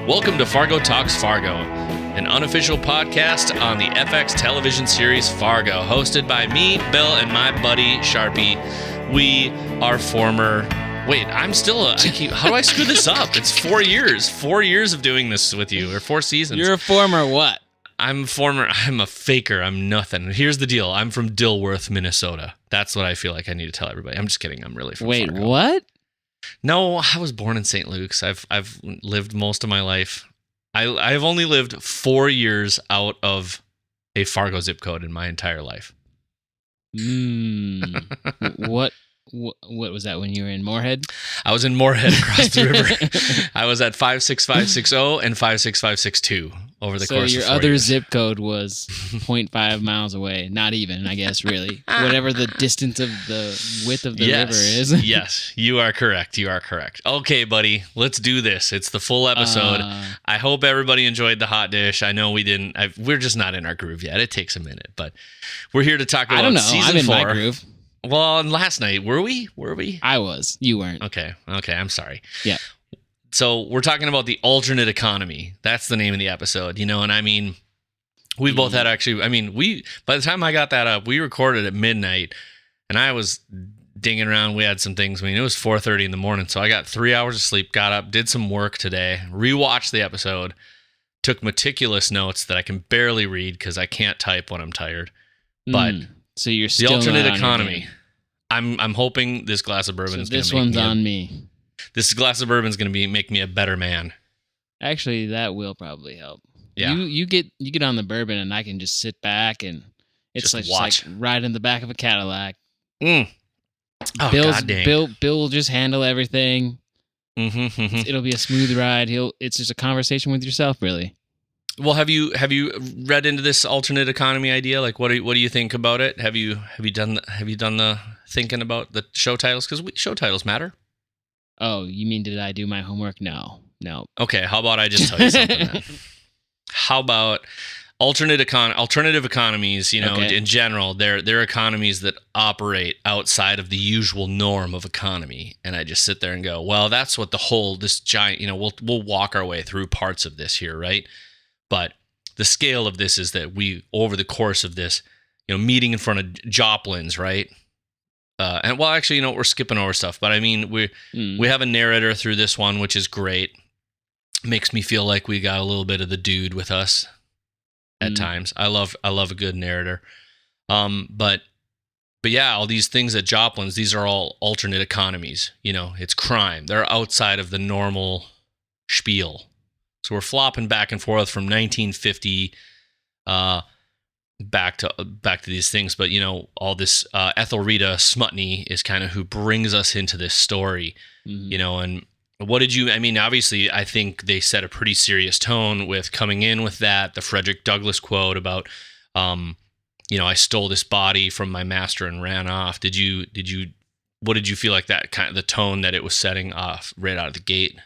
Welcome to Fargo Talks Fargo, an unofficial podcast on the FX television series Fargo, hosted by me, Bill, and my buddy Charpie. We are former... Wait, I'm still how do I screw this up? It's 4 years. 4 years of doing this with you, or 4 seasons. You're a former what? I'm a faker. I'm nothing. Here's the deal. I'm from Dilworth, Minnesota. That's what I feel like I need to tell everybody. I'm just kidding. I'm really from Fargo. Wait, what? No, I was born in St. Luke's. I've lived most of my life. I've only lived 4 years out of a Fargo zip code in my entire life. What was that when you were in Moorhead? I was in Moorhead across the river. I was at 56560 and 56562 over the course of 4 years. So your other zip code was 0.5 miles away. Not even, I guess, really. Whatever the distance of the width of the river is. Yes, you are correct. You are correct. Okay, buddy, let's do this. It's the full episode. I hope everybody enjoyed the hot dish. I know we didn't. We're just not in our groove yet. It takes a minute, but we're here to talk about season 4. I don't know. I'm in my groove. Well, last night, were we? I was. You weren't. Okay, I'm sorry. Yeah. So we're talking about the alternate economy. That's the name of the episode, and I mean, we both had by the time I got that up, we recorded at midnight, and I was dinging around. We had some things. I mean, it was 4:30 in the morning, so I got 3 hours of sleep, got up, did some work today, rewatched the episode, took meticulous notes that I can barely read because I can't type when I'm tired, but... So you're still the alternate economy. I'm hoping this glass of bourbon is going to make this one's on me. This glass of bourbon is going to make me a better man. Actually, that will probably help. Yeah. You get on the bourbon and I can just sit back and it's just like ride in the back of a Cadillac. Oh, God dang. Bill will just handle everything. Mm-hmm. It'll be a smooth ride. It's just a conversation with yourself, really. Well, have you read into this alternate economy idea? Like, what do you think about it? Have you done the thinking about the show titles? Because show titles matter. Oh, you mean did I do my homework? No. Okay, how about I just tell you something then? How about alternative economies? Okay. In general, they're economies that operate outside of the usual norm of economy, and I just sit there and go, well, that's what this giant. We'll walk our way through parts of this here, right? But the scale of this is that we, over the course of this, meeting in front of Joplins, right? And well, actually, we're skipping over stuff, but I mean, we have a narrator through this one, which is great. Makes me feel like we got a little bit of the dude with us at times. I love a good narrator. But yeah, all these things at Joplins, these are all alternate economies. It's crime. They're outside of the normal spiel. So we're flopping back and forth from 1950 back to these things. But, all this Ethelrida Smutny is kind of who brings us into this story, and what did you, obviously, I think they set a pretty serious tone with coming in with that, the Frederick Douglass quote about, I stole this body from my master and ran off. What did you feel like that kind of the tone that it was setting off right out of the gate?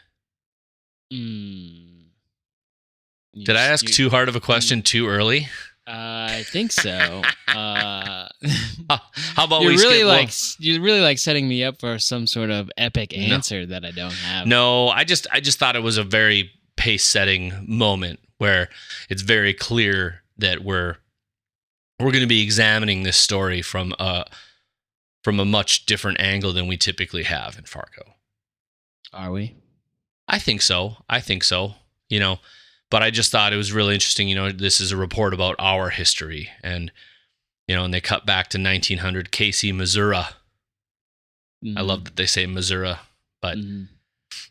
Did I ask too hard of a question too early? I think so. How about you really like setting me up for some sort of epic answer that I don't have. No, I just thought it was a very pace-setting moment where it's very clear that we're going to be examining this story from a much different angle than we typically have in Fargo. Are we? I think so. But I just thought it was really interesting. This is a report about our history, and and they cut back to 1900 Casey, Missouri. I love that they say Missouri, but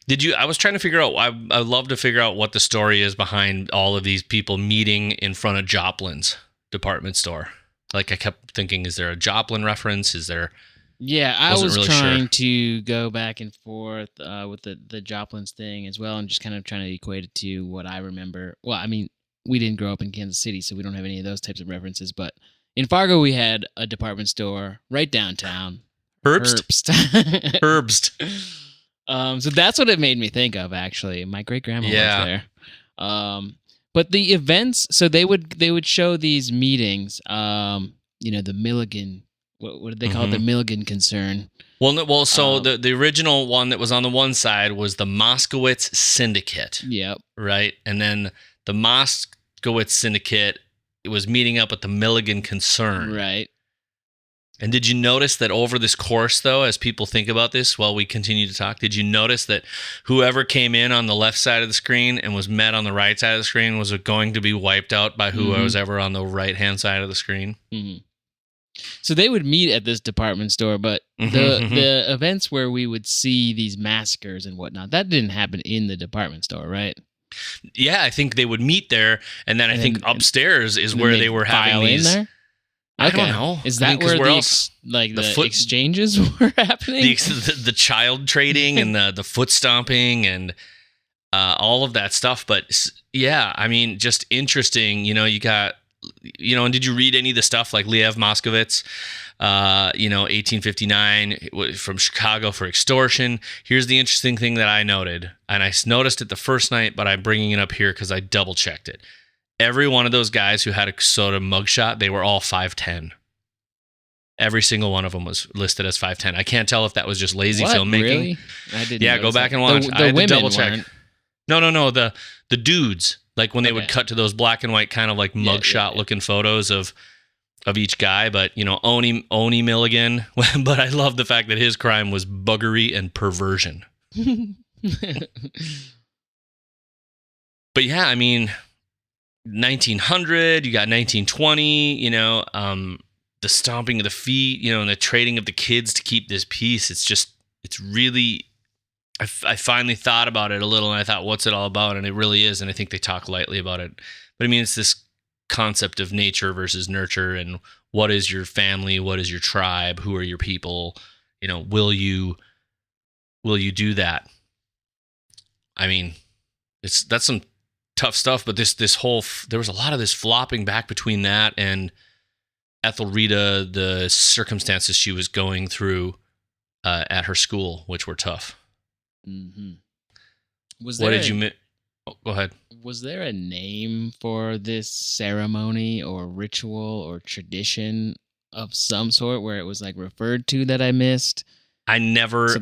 I was trying to figure out. I love to figure out what the story is behind all of these people meeting in front of Joplin's department store. Like I kept thinking, is there a Joplin reference? Is there? Yeah, I was really trying to go back and forth with the Joplins thing as well, and just kind of trying to equate it to what I remember. Well, we didn't grow up in Kansas City, so we don't have any of those types of references. But in Fargo, we had a department store right downtown. Herbst. So that's what it made me think of. Actually, my great grandma was there. But the events, so they would show these meetings. The Milligan. What did they call it? The Milligan concern. So the original one that was on the one side was the Moskowitz Syndicate. Yep. Right? And then the Moskowitz Syndicate was meeting up with the Milligan Concern. Right. And did you notice that over this course, though, as people think about this while we continue to talk, did you notice that whoever came in on the left side of the screen and was met on the right side of the screen was going to be wiped out by whoever was ever on the right-hand side of the screen? Mm-hmm. So they would meet at this department store, but the events where we would see these massacres and whatnot, that didn't happen in the department store, right? Yeah, I think they would meet there, and then I think upstairs is where they were having these... in there? I don't know. Is that where the exchanges were happening? The child trading and the foot stomping and all of that stuff. But yeah, I mean, just interesting. You got, and did you read any of the stuff like Liev Moskowitz, 1859 from Chicago for extortion? Here's the interesting thing that I noted, and I noticed it the first night, but I'm bringing it up here because I double checked it. Every one of those guys who had a soda mugshot, they were all 5'10". Every single one of them was listed as 5'10". I can't tell if that was just lazy filmmaking. Really? I didn't. Yeah, go back and watch. I had to double check. No. The dudes, like when they would cut to those black and white kind of like mugshot looking photos of each guy. But Omie Milligan. But I love the fact that his crime was buggery and perversion. But yeah, I mean. 1900, you got 1920, the stomping of the feet, and the trading of the kids to keep this peace. It's really, I finally thought about it a little and I thought, what's it all about? And it really is. And I think they talk lightly about it, but I mean, it's this concept of nature versus nurture and what is your family? What is your tribe? Who are your people? Will you do that? I mean, that's some tough stuff, but there was a lot of this flopping back between that and Ethelrida, the circumstances she was going through at her school, which were tough. Mm-hmm. Go ahead. Was there a name for this ceremony or ritual or tradition of some sort where it was like referred to that I missed? I never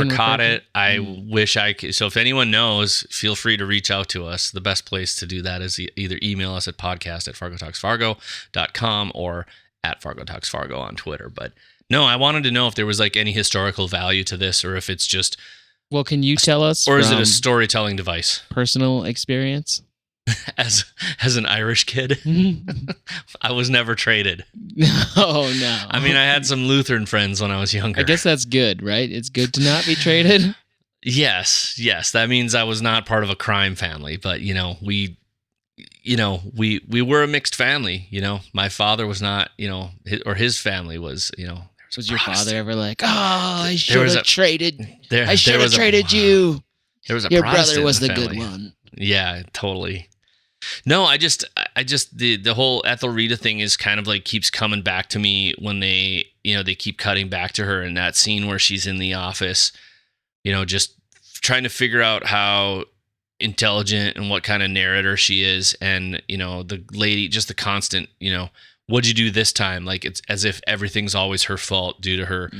caught it. I wish I could. So if anyone knows, feel free to reach out to us. The best place to do that is either email us at podcast@fargotalksfargo.com or at fargotalksfargo on Twitter. But no, I wanted to know if there was like any historical value to this or if it's just... Well, can you tell us? Or is it a storytelling device? Personal experience? As an Irish kid, I was never traded. Oh, no. I mean, I had some Lutheran friends when I was younger. I guess that's good, right? It's good to not be traded? Yes. That means I was not part of a crime family, but, we were a mixed family, My father was not, his family was, Was your father ever like, I should have traded you. There was a Your Protestant brother was the family. good one. Yeah, totally. No, I just the whole Ethelrida thing is kind of like keeps coming back to me when they keep cutting back to her in that scene where she's in the office, just trying to figure out how intelligent and what kind of narrator she is. And, the lady, just the constant, what'd you do this time? Like it's as if everything's always her fault due to her,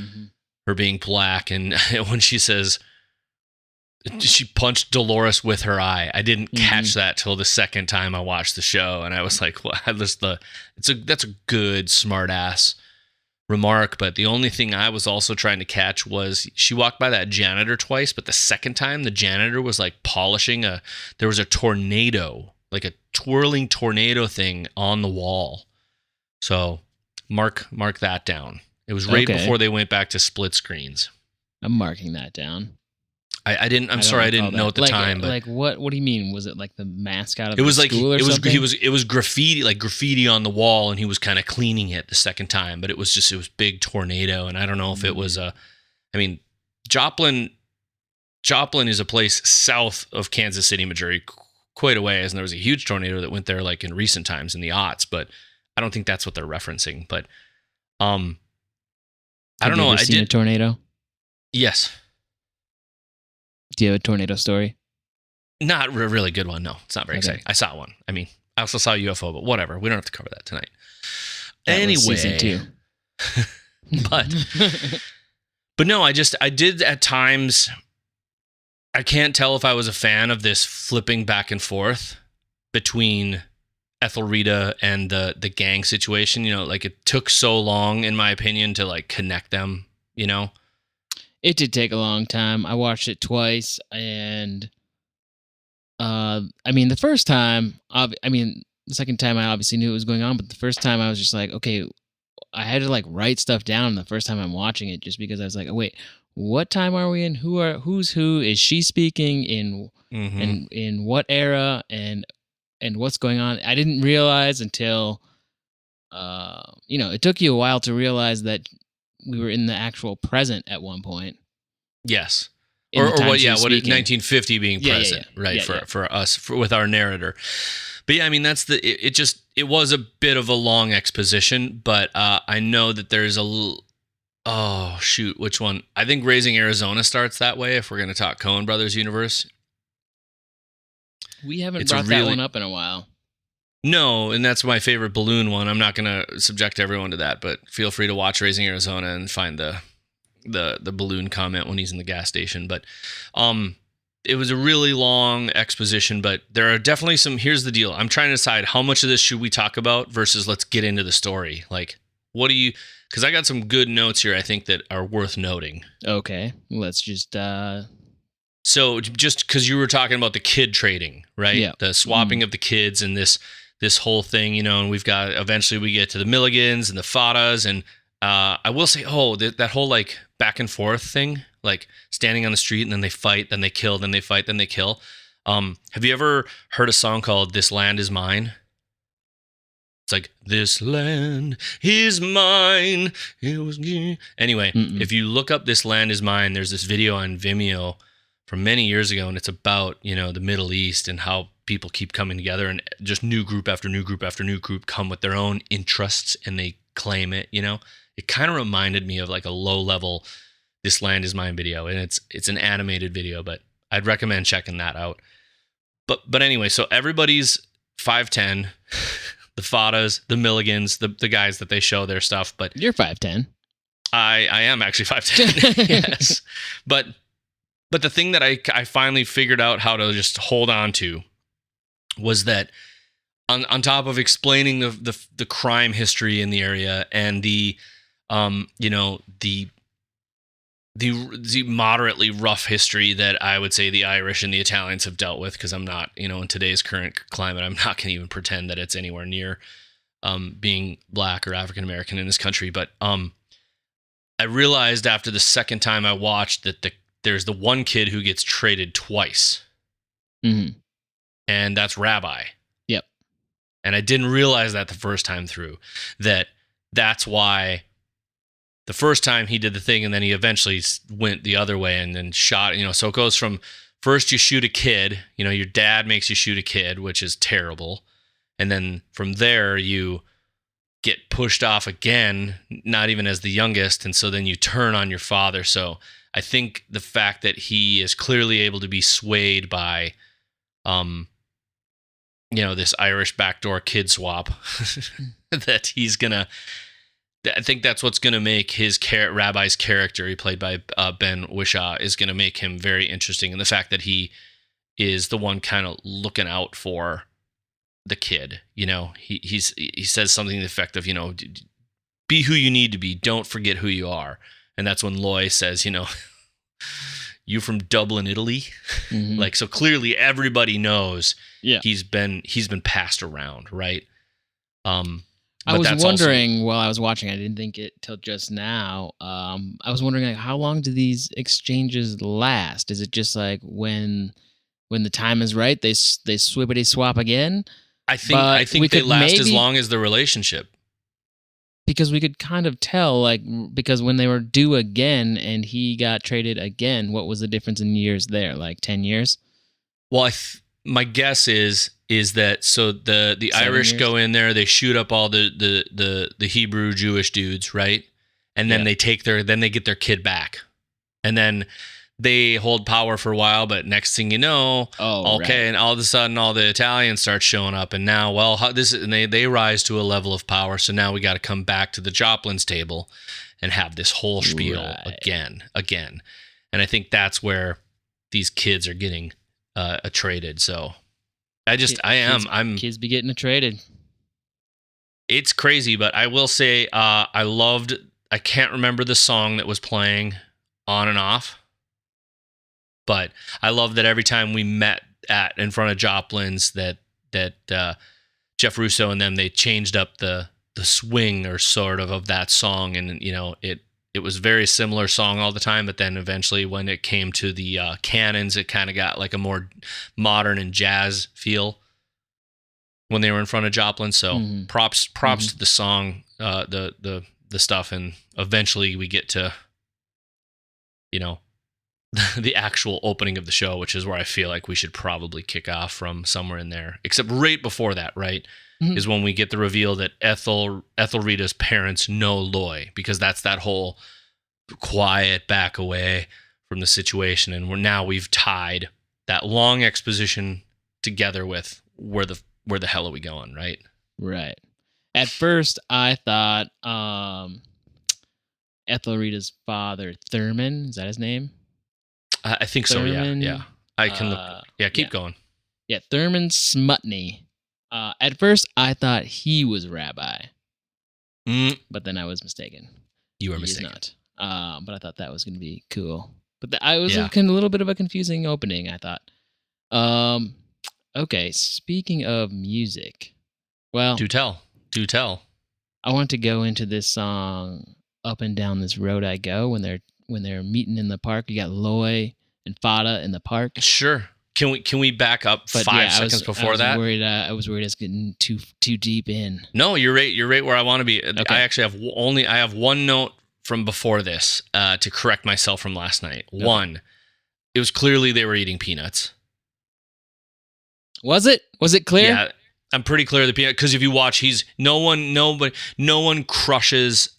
her being black. And when she says, she punched Dolores with her eye. I didn't catch that till the second time I watched the show, and I was like, "Well, that's a good smart ass remark." But the only thing I was also trying to catch was she walked by that janitor twice, but the second time the janitor was like polishing there was a tornado, like a twirling tornado thing on the wall. So mark that down. It was right before they went back to split screens. I'm marking that down. I didn't know at the time. But like what do you mean? Was it like the mascot of it was the like school or something? It was graffiti on the wall, and he was kind of cleaning it the second time. But it was big tornado, and I don't know if it was Joplin is a place south of Kansas City, Missouri, quite a ways, and there was a huge tornado that went there like in recent times in the aughts. But I don't think that's what they're referencing. But I don't know. I did a tornado. Yes. Do you have a tornado story? Not a really good one. No, it's not very exciting. I saw one. I mean, I also saw a UFO, but whatever. We don't have to cover that tonight. That was season 2. but But no, I did at times. I can't tell if I was a fan of this flipping back and forth between Ethelrida and the gang situation. Like it took so long, in my opinion, to like connect them. It did take a long time. I watched it twice, and the first time, the second time I obviously knew what was going on, but the first time I was just like, okay, I had to like write stuff down the first time I'm watching it, just because I was like, oh, wait, what time are we in? Who's who? Is she speaking in in what era and what's going on? I didn't realize until it took you a while to realize that we were in the actual present at one point. Yes. Or what? Yeah, what is 1950 being present, right? For us, with our narrator. But yeah, that's it was a bit of a long exposition, but I know that there's oh shoot, which one? I think Raising Arizona starts that way. If we're going to talk Coen Brothers universe, we haven't brought that one up in a while. No, and that's my favorite balloon one. I'm not going to subject everyone to that, but feel free to watch Raising Arizona and find the balloon comment when he's in the gas station. But it was a really long exposition, but there are definitely some. Here's the deal. I'm trying to decide how much of this should we talk about versus let's get into the story. Like, what do you? Because I got some good notes here, I think, that are worth noting. Okay, let's just. So just because you were talking about the kid trading, right? Yeah. The swapping of the kids and this whole thing, and we've got, eventually we get to the Milligans and the Fadas, and I will say, that whole like back and forth thing, like standing on the street and then they fight, then they kill, then they fight, then they kill. Have you ever heard a song called "This Land Is Mine"? It's like, this land is mine. Anyway, if you look up "This Land Is Mine," there's this video on Vimeo from many years ago, and it's about, the Middle East and how people keep coming together, and just new group after new group after new group come with their own interests and they claim it. It kind of reminded me of like a low level "This Land Is Mine" video, and it's an animated video, but I'd recommend checking that out. But anyway, so everybody's 5'10", the Fadas, the Milligans, the guys that they show their stuff. But you're 5'10". I am actually 5'10". Yes, but the thing that I finally figured out how to just hold on to was that on top of explaining the crime history in the area and the moderately rough history that I would say the Irish and the Italians have dealt with, because I'm not, in today's current climate, I'm not going to even pretend that it's anywhere near being black or African American in this country. But I realized after the second time I watched that there's the one kid who gets traded twice. Mm-hmm. And that's Rabbi. Yep. And I didn't realize that the first time through, that's why the first time he did the thing, and then he eventually went the other way and then shot, so it goes from first you shoot a kid, your dad makes you shoot a kid, which is terrible. And then from there you get pushed off again, not even as the youngest. And so then you turn on your father. So I think the fact that he is clearly able to be swayed by, this Irish backdoor kid swap, that he's gonna. I think that's what's gonna make his Rabbi's character, he played by Ben Whishaw, is gonna make him very interesting, and the fact that he is the one kind of looking out for the kid. He says something to the effect of, be who you need to be, don't forget who you are. And that's when Loy says, you from Dublin, Italy? Mm-hmm. Like, so clearly everybody knows he's been passed around, right? I was wondering while I was watching, I didn't think it till just now. I was wondering, like, how long do these exchanges last? Is it just like when the time is right, they swippity swap again? I think they last as long as the relationship. Because we could kind of tell, like, because when they were due again and he got traded again, what was the difference in years there? Like 10 years? Well, my guess is that, so the Irish go in there, they shoot up all the Hebrew Jewish dudes, right? And then they get their kid back. And then they hold power for a while, but next thing you know, and all of a sudden, all the Italians start showing up, and now, and they rise to a level of power. So now we got to come back to the Joplins table and have this whole spiel again. And I think that's where these kids are getting traded. So kids be getting traded. It's crazy, but I will say I can't remember the song that was playing on and off. But I love that every time we met in front of Joplins, that Jeff Russo and them, they changed up the swing or sort of that song, and it was a very similar song all the time. But then eventually, when it came to the cannons, it kind of got like a more modern and jazz feel when they were in front of Joplin. So props to the song, the stuff, and eventually we get to the actual opening of the show, which is where I feel like we should probably kick off from somewhere in there. Except right before that, right, is when we get the reveal that Ethelrida's parents know Loy, because that's that whole quiet back away from the situation, and we've tied that long exposition together with where the hell are we going, right? Right. At first, I thought Ethelrida's father, Thurman, is that his name? I think Thurman, so, yeah. I can look. Yeah, keep going. Yeah, Thurman Smutny. At first, I thought he was Rabbi. But then I was mistaken. You were mistaken. He's not. But I thought that was going to be cool. But I was a little bit of a confusing opening, I thought. Okay, speaking of music. Well, Do tell. I want to go into this song, Up and Down This Road I Go, when they're meeting in the park. You got Loy and Fada in the park. Sure. Can we back up 5 seconds before that? I was worried I was getting too deep in. No, you're right where I want to be. Okay. I actually have one note from before this to correct myself from last night. Okay. One, it was clearly they were eating peanuts. Was it? Was it clear? Yeah, I'm pretty clear the peanut, because if you watch, no one crushes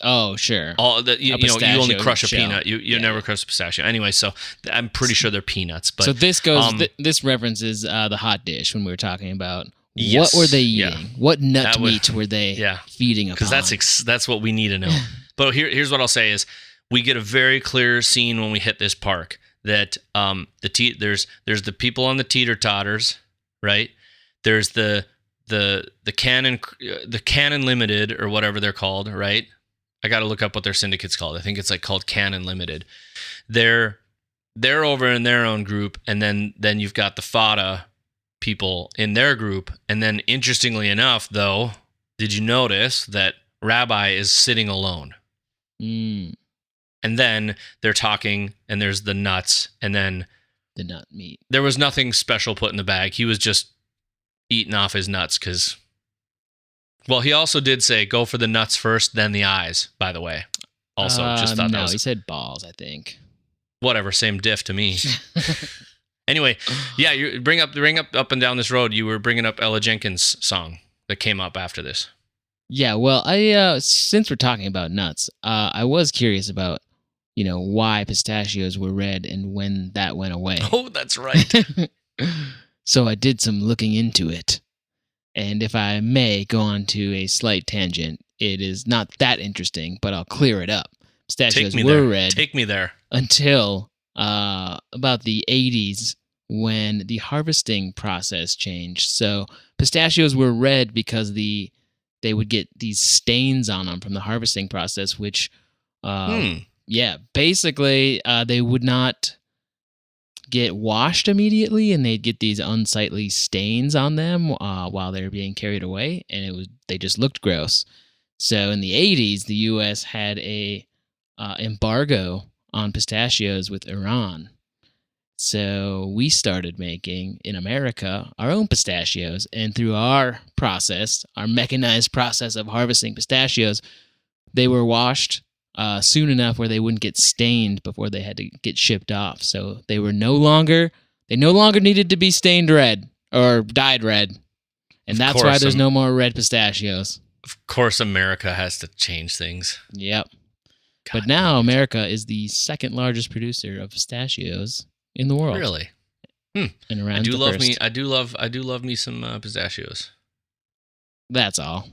oh, sure. All that you only crush a peanut. You never crush a pistachio. Anyway, so I'm pretty sure they're peanuts. But so this goes. This references the hot dish when we were talking about what were they eating? Yeah. What nut meat were they feeding upon? Because that's what we need to know. But here's what I'll say is we get a very clear scene when we hit this park that there's the people on the teeter-totters, right? There's the Canon Limited or whatever they're called, right? I got to look up what their syndicate's called. I think it's called Canon Limited. They're over in their own group, and then you've got the Fada people in their group. And then, interestingly enough, though, did you notice that Rabbi is sitting alone? And then they're talking, and there's the nuts, and then the nut meat. There was nothing special put in the bag. He was just eating off his nuts because. Well, he also did say, go for the nuts first, then the eyes, by the way. Also, just thought that was... No, he said balls, I think. Whatever, same diff to me. Anyway, yeah, you bring up and Down This Road, you were bringing up Ella Jenkins' song that came up after this. Yeah, well, since we're talking about nuts, I was curious about, why pistachios were red and when that went away. Oh, that's right. So I did some looking into it. And if I may go on to a slight tangent, it is not that interesting, but I'll clear it up. Pistachios were red. Take me there. Until about the 80s when the harvesting process changed. So pistachios were red because they would get these stains on them from the harvesting process, which, basically they would not get washed immediately, and they'd get these unsightly stains on them while they were being carried away, and they just looked gross. So in the 80s, the U.S. had a embargo on pistachios with Iran. So we started making, in America, our own pistachios, and through our mechanized process of harvesting pistachios, they were washed soon enough where they wouldn't get stained before they had to get shipped off. So they no longer needed to be stained red or dyed red. And that's why there's no more red pistachios. Of course, America has to change things. Yep. But now America is the second largest producer of pistachios in the world. Really? And around I do love me some pistachios. That's all.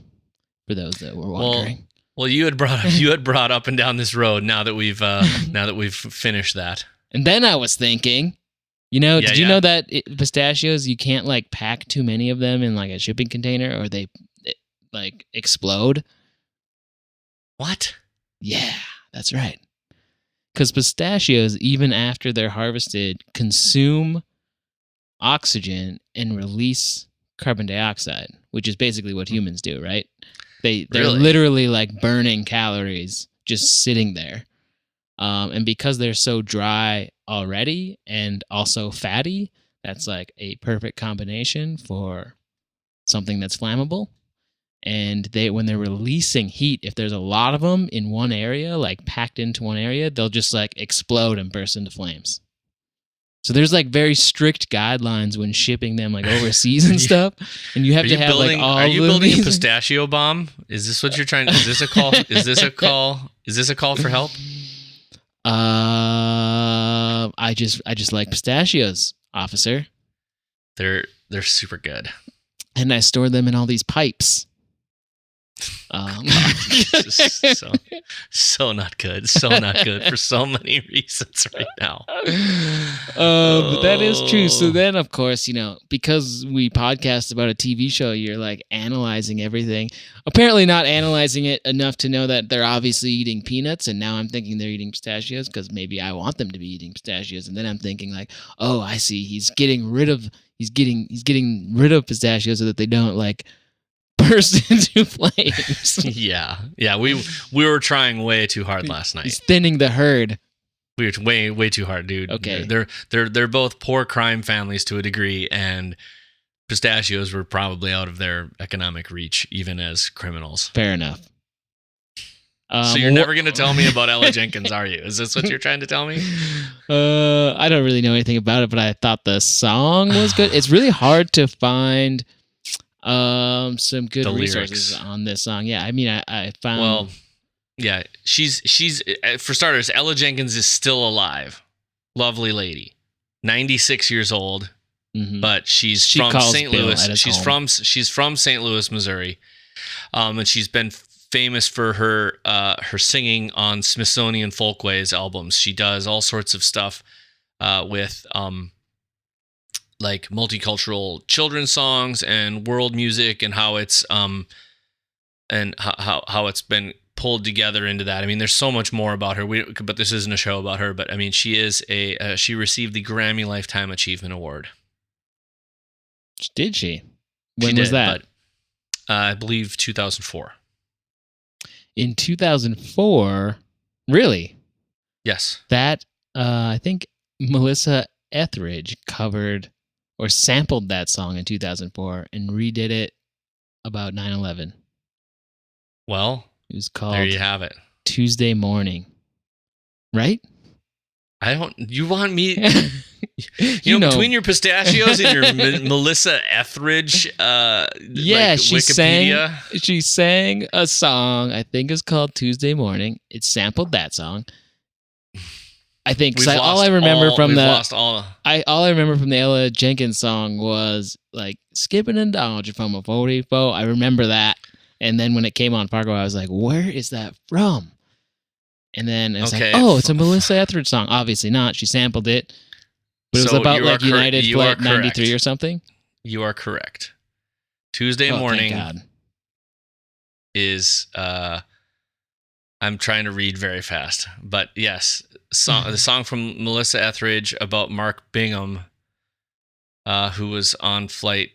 For those that were wondering. Well, you had brought up and down this road. Now that we've finished that, and then I was thinking, did you know that pistachios you can't like pack too many of them in like a shipping container or they like explode? What? Yeah, that's right. Because pistachios, even after they're harvested, consume oxygen and release carbon dioxide, which is basically what humans do, right? They're literally like burning calories just sitting there. And because they're so dry already and also fatty, that's like a perfect combination for something that's flammable. And when they're releasing heat, if there's a lot of them in one area, like packed into one area, they'll just like explode and burst into flames. So there's like very strict guidelines when shipping them like overseas and stuff, and you have to have like all. Are you building a pistachio bomb? Is this what you're trying? Is this a call? Is this a call for help? I just like pistachios, officer. They're super good, and I store them in all these pipes. So not good for so many reasons right now. But that is true. So then, of course, because we podcast about a TV show, you're like analyzing everything. Apparently, not analyzing it enough to know that they're obviously eating peanuts, and now I'm thinking they're eating pistachios because maybe I want them to be eating pistachios, and then I'm thinking like, oh, I see. He's getting rid of pistachios so that they don't like burst into flames. Yeah. We were trying way too hard last night. He's thinning the herd. We were way too hard, dude. Okay. They're both poor crime families to a degree, and pistachios were probably out of their economic reach, even as criminals. Fair enough. So you're never going to tell me about Ella Jenkins, are you? Is this what you're trying to tell me? I don't really know anything about it, but I thought the song was good. It's really hard to find some good resources on this song. Yeah, I mean, I found. Well, yeah, she's for starters, Ella Jenkins is still alive. Lovely lady, 96 years old, but she's from St. Louis. She's from St. Louis, Missouri, and she's been famous for her singing on Smithsonian Folkways albums. She does all sorts of stuff with like multicultural children's songs and world music, and how it's and how it's been pulled together into that. I mean, there's so much more about her. But this isn't a show about her. But I mean, she is she received the Grammy Lifetime Achievement Award. Did she? When was that? But, I believe 2004. In 2004, really? Yes. That I think Melissa Etheridge covered or sampled that song in 2004 and redid it about 9/11. Well, it was called There You Have It. Tuesday Morning. Right? You want me between your pistachios and your Melissa Etheridge Wikipedia. She sang a song, I think it's called Tuesday Morning. It sampled that song. I think all I remember from the Ella Jenkins song was like skipping and dodging from a 44. I remember that. And then when it came on Fargo, I was like, where is that from? And then it's like, oh, it's a Melissa Etheridge song. Obviously not. She sampled it. But it was about like United Flight 93 or something. You are correct. Tuesday Morning is I'm trying to read very fast. But yes, the song from Melissa Etheridge about Mark Bingham, who was on Flight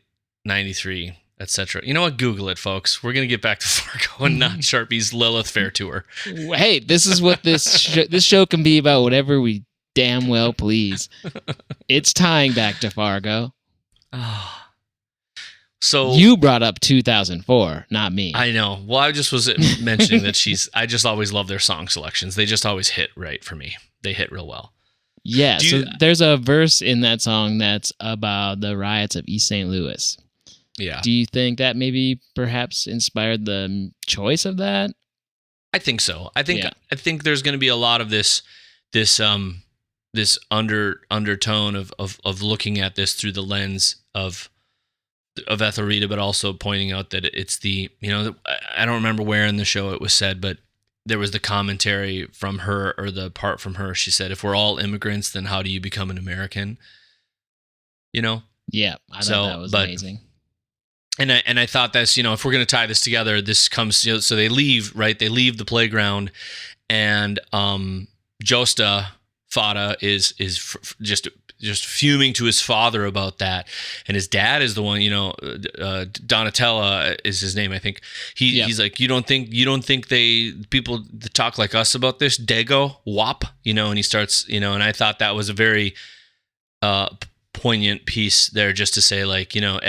93, etc. You know what? Google it, folks. We're going to get back to Fargo and not Charpie's Lilith Fair tour. Hey, this is what this show can be about, whatever we damn well please. It's tying back to Fargo. So you brought up 2004, not me. I know. Well, I just was mentioning that I just always love their song selections. They just always hit right for me. They hit real well. Yeah, there's a verse in that song that's about the riots of East St. Louis. Yeah. Do you think that maybe perhaps inspired the choice of that? I think so. I think there's going to be a lot of this undertone of looking at this through the lens of Ethelrida, but also pointing out that it's I don't remember where in the show it was said, but there was the commentary from her, or the part from her. She said, if we're all immigrants, then how do you become an American? Yeah, I thought that was amazing. And I thought that's, if we're going to tie this together, this comes, so they leave, right? They leave the playground, and Josto Fada is just fuming to his father about that, and his dad is the one, Donatella is his name, I think. He's like, you don't think people talk like us about this, Dago, WAP, and he starts, and I thought that was a very poignant piece there, just to say, like, we're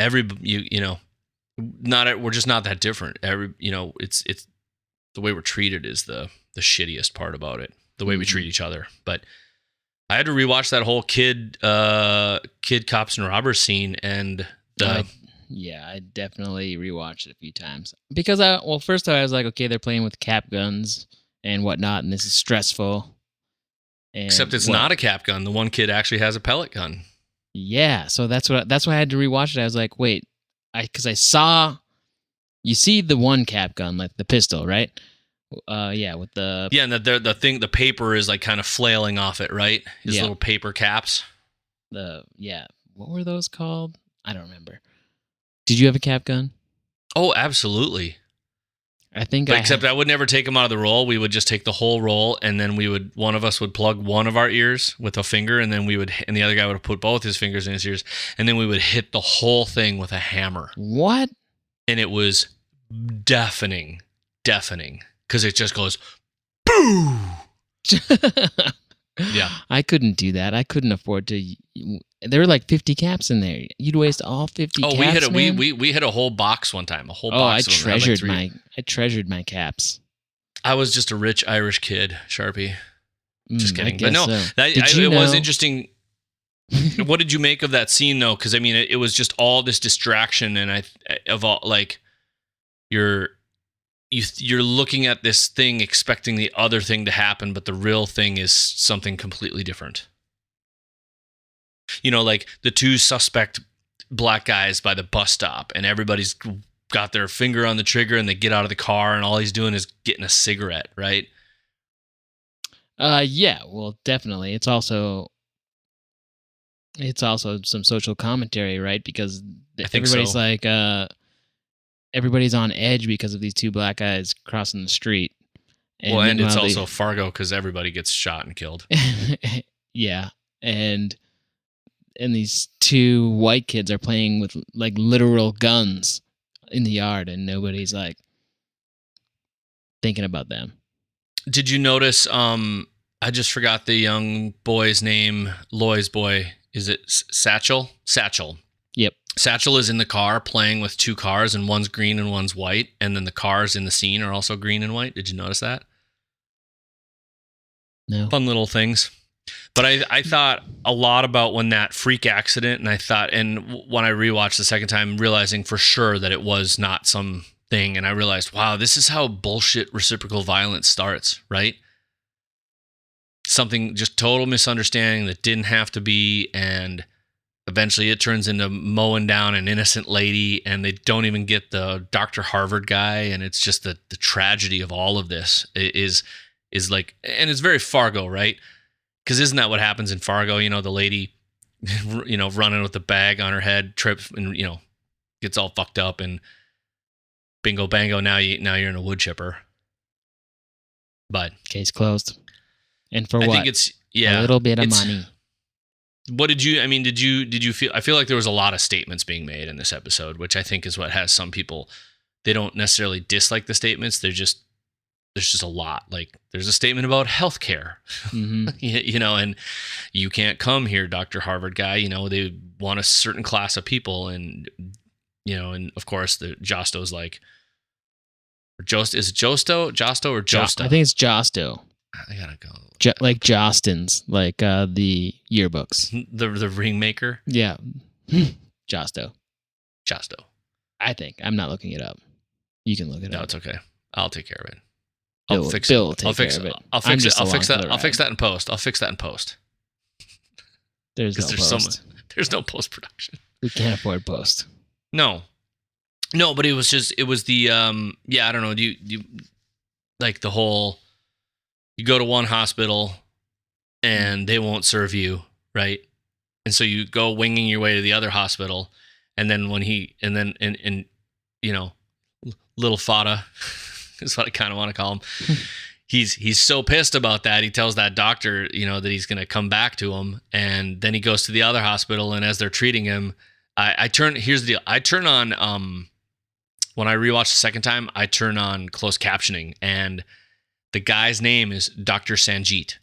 just not that different. It's the way we're treated is the shittiest part about it, the way we treat each other. But I had to rewatch that whole kid cops and robbers scene, and I definitely rewatched it a few times because first I was like, okay, they're playing with cap guns and whatnot, and this is stressful. Except it's not a cap gun. The one kid actually has a pellet gun. Yeah, so that's why I had to rewatch it. I was like, wait, because I saw, you see the one cap gun, like the pistol, right? With the and the paper is like kind of flailing off it, right? His little paper caps. What were those called? I don't remember. Did you have a cap gun? Oh, absolutely. Except I would never take them out of the roll. We would just take the whole roll, and then one of us would plug one of our ears with a finger, and then and the other guy would put both his fingers in his ears, and then we would hit the whole thing with a hammer. What? And it was deafening, because it just goes, boo! Yeah. I couldn't do that. I couldn't afford to. There were like 50 caps in there. You'd waste all 50 caps. We hit a whole box one time. I treasured my caps. I was just a rich Irish kid, Charpie. Just kidding. But no, so. It was interesting. What did you make of that scene, though? Because I mean, it was just all this distraction, and you're looking at this thing expecting the other thing to happen, but the real thing is something completely different. Like the two suspect black guys by the bus stop, and everybody's got their finger on the trigger, and they get out of the car, and all he's doing is getting a cigarette, right? Well, definitely. It's also some social commentary, right? Because everybody's so. Like, everybody's on edge because of these two black guys crossing the street. And it's also Fargo because everybody gets shot and killed. Yeah, and these two white kids are playing with like literal guns in the yard, and nobody's like thinking about them. Did you notice? I just forgot the young boy's name. Loy's boy. Is it Satchel? Satchel. Yep. Satchel is in the car playing with two cars, and one's green and one's white, and then the cars in the scene are also green and white. Did you notice that? No. Fun little things. But I thought a lot about when that freak accident, and when I rewatched the second time, realizing for sure that it was not some thing, and I realized, wow, this is how bullshit reciprocal violence starts, right? Something, just total misunderstanding that didn't have to be, and eventually it turns into mowing down an innocent lady, and they don't even get the Dr. Harvard guy, and it's just the tragedy of all of this is like, and it's very Fargo, right? Because isn't that what happens in Fargo? The lady, running with the bag on her head, trips and, gets all fucked up, and bingo bango, now you're in a wood chipper. But case closed. And for I what? think it's, a little bit of money. What did you feel? I feel like there was a lot of statements being made in this episode, which I think is what has some people, they don't necessarily dislike the statements. There's just a lot. Like, there's a statement about healthcare, and you can't come here, Dr. Harvard guy. They want a certain class of people, and and of course the Josto's like, is it Josto or Josto? I think it's Josto. I gotta go. Like Jostins, like the yearbooks. The ring maker. Yeah, Josto. Josto. I think I'm not looking it up. You can look it up. No, it's okay. I'll take care of it. I'll fix it. I'll fix it. I'll fix that in post. I'll fix that in post. There's no post. There's no post-production. We can't afford post. No, but it was the I don't know. You like the whole, you go to one hospital and they won't serve you, right? And so you go winging your way to the other hospital, and then little Fada is what I kind of want to call him. He's so pissed about that. He tells that doctor, that he's going to come back to him. And then he goes to the other hospital. And as they're treating him, here's the deal. I turn on, when I rewatch the second time, I turn on closed captioning, and the guy's name is Dr. Sanjeet.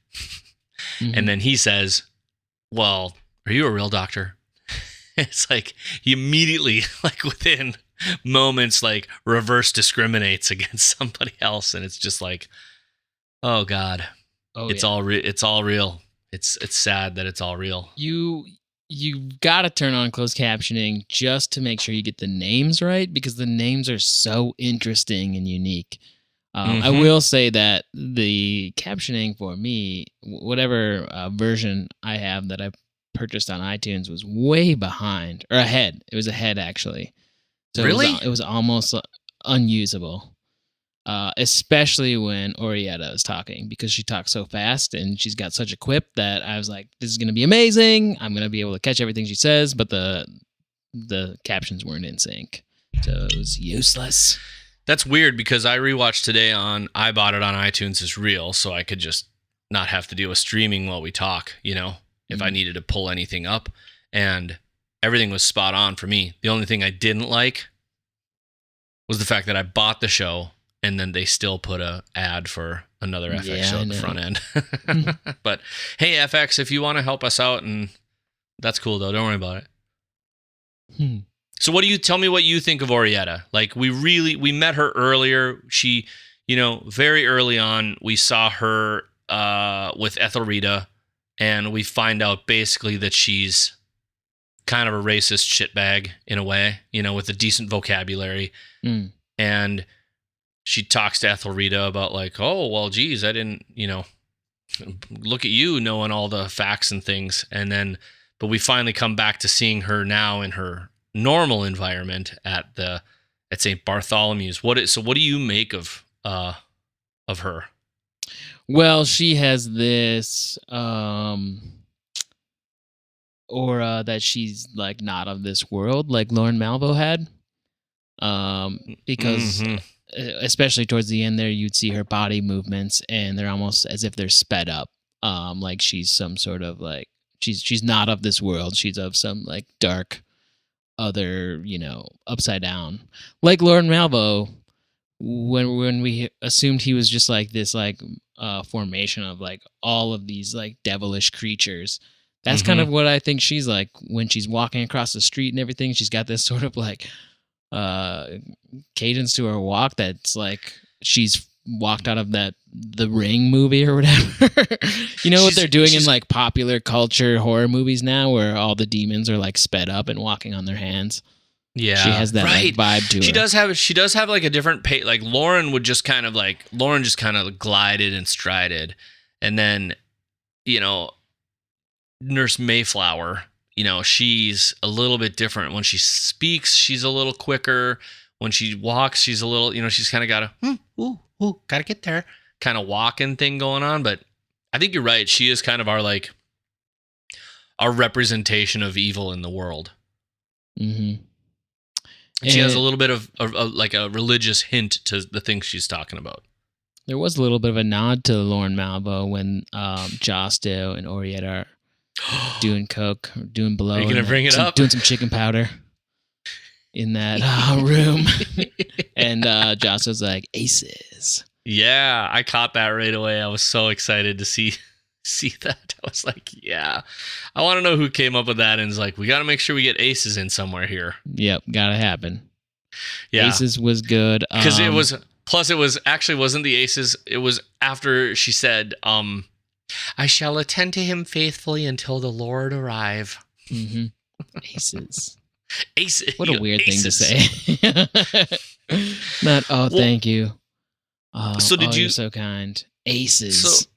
Mm-hmm. And then he says, well, are you a real doctor? It's like he immediately, like within moments, like reverse discriminates against somebody else. And it's just like, oh God, it's all real. It's sad that it's all real. You got to turn on closed captioning just to make sure you get the names right, because the names are so interesting and unique. I will say that the captioning for me, whatever version I have that I purchased on iTunes, was way behind, or ahead. It was ahead, actually. So really? It was almost unusable. Especially when Orietta is talking, because she talks so fast and she's got such a quip that I was like, this is going to be amazing. I'm going to be able to catch everything she says, but the captions weren't in sync. So it was useless. That's weird, because I rewatched today I bought it on iTunes as real, so I could just not have to deal with streaming while we talk, if I needed to pull anything up. And everything was spot on for me. The only thing I didn't like was the fact that I bought the show and then they still put a ad for another FX show at the front end. But hey, FX, if you want to help us out, and that's cool though, don't worry about it. So tell me what you think of Orietta? Like, we met her earlier. She, very early on, we saw her with Ethelrida, and we find out basically that she's kind of a racist shitbag in a way, with a decent vocabulary. And she talks to Ethelrida about like, oh, well, geez, I didn't, look at you knowing all the facts and things. And then, but we finally come back to seeing her now in her normal environment at St. Bartholomew's. So what do you make of her? Well, she has this aura that she's like not of this world, like Lorne Malvo had. Because especially towards the end there, you'd see her body movements and they're almost as if they're sped up. Like she's some sort of like, she's not of this world. She's of some like dark other, upside down. Like Lorne Malvo, when we assumed he was just like this like formation of like all of these like devilish creatures. That's kind of what I think she's like when she's walking across the street and everything. She's got this sort of like cadence to her walk that's like she's walked out of the Ring movie or whatever. What they're doing in like popular culture horror movies now, where all the demons are like sped up and walking on their hands. Yeah, she has that like, vibe to her. She does have like a different pace. Like Lauren just kind of glided and strided, and then Nurse Mayflower, she's a little bit different. When she speaks, she's a little quicker. When she walks, she's a little, she's kind of got a, gotta get there kind of walking thing going on. But I think you're right. She is kind of our representation of evil in the world. Mm-hmm. And she has a little bit of like a religious hint to the things she's talking about. There was a little bit of a nod to Lorne Malvo when Josto and Orietta are doing coke, or doing blow. Are you gonna bring it up? Doing some chicken powder in that room, and Josto's like, aces. Yeah, I caught that right away. I was so excited to see that. I was like, yeah, I want to know who came up with that, and is like, we got to make sure we get aces in somewhere here. Yep, gotta happen. Yeah, aces was good because it was. Plus, it was actually wasn't the aces. It was after she said, I shall attend to him faithfully until the Lord arrive. Mm-hmm. Aces. Aces. What a weird thing to say. Not, thank you. You're so kind. Aces.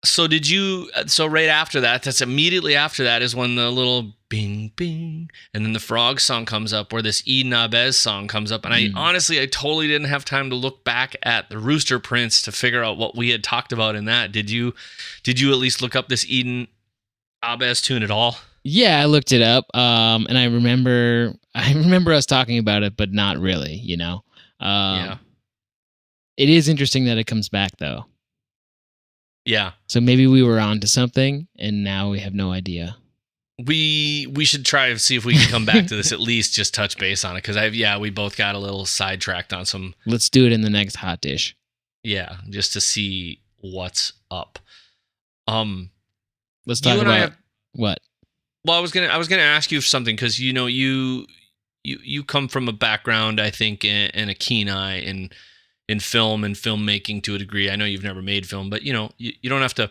So did you? So right after that, that's immediately after that is when the little bing bing, and then the frog song comes up, where this Eden Abez song comes up, and I totally didn't have time to look back at the Rooster Prince to figure out what we had talked about in that. Did you at least look up this Eden Abez tune at all? Yeah, I looked it up, and I remember us talking about it, but not really. Yeah. It is interesting that it comes back though. Yeah. So maybe we were on to something, and now we have no idea. We should try to see if we can come back to this, at least just touch base on it, because we both got a little sidetracked on some. Let's do it in the next hot dish. Yeah, just to see what's up. Let's talk about what. Well, I was gonna ask you something, because you come from a background, I think, in a keen eye in film and filmmaking to a degree. I know you've never made film, but you don't have to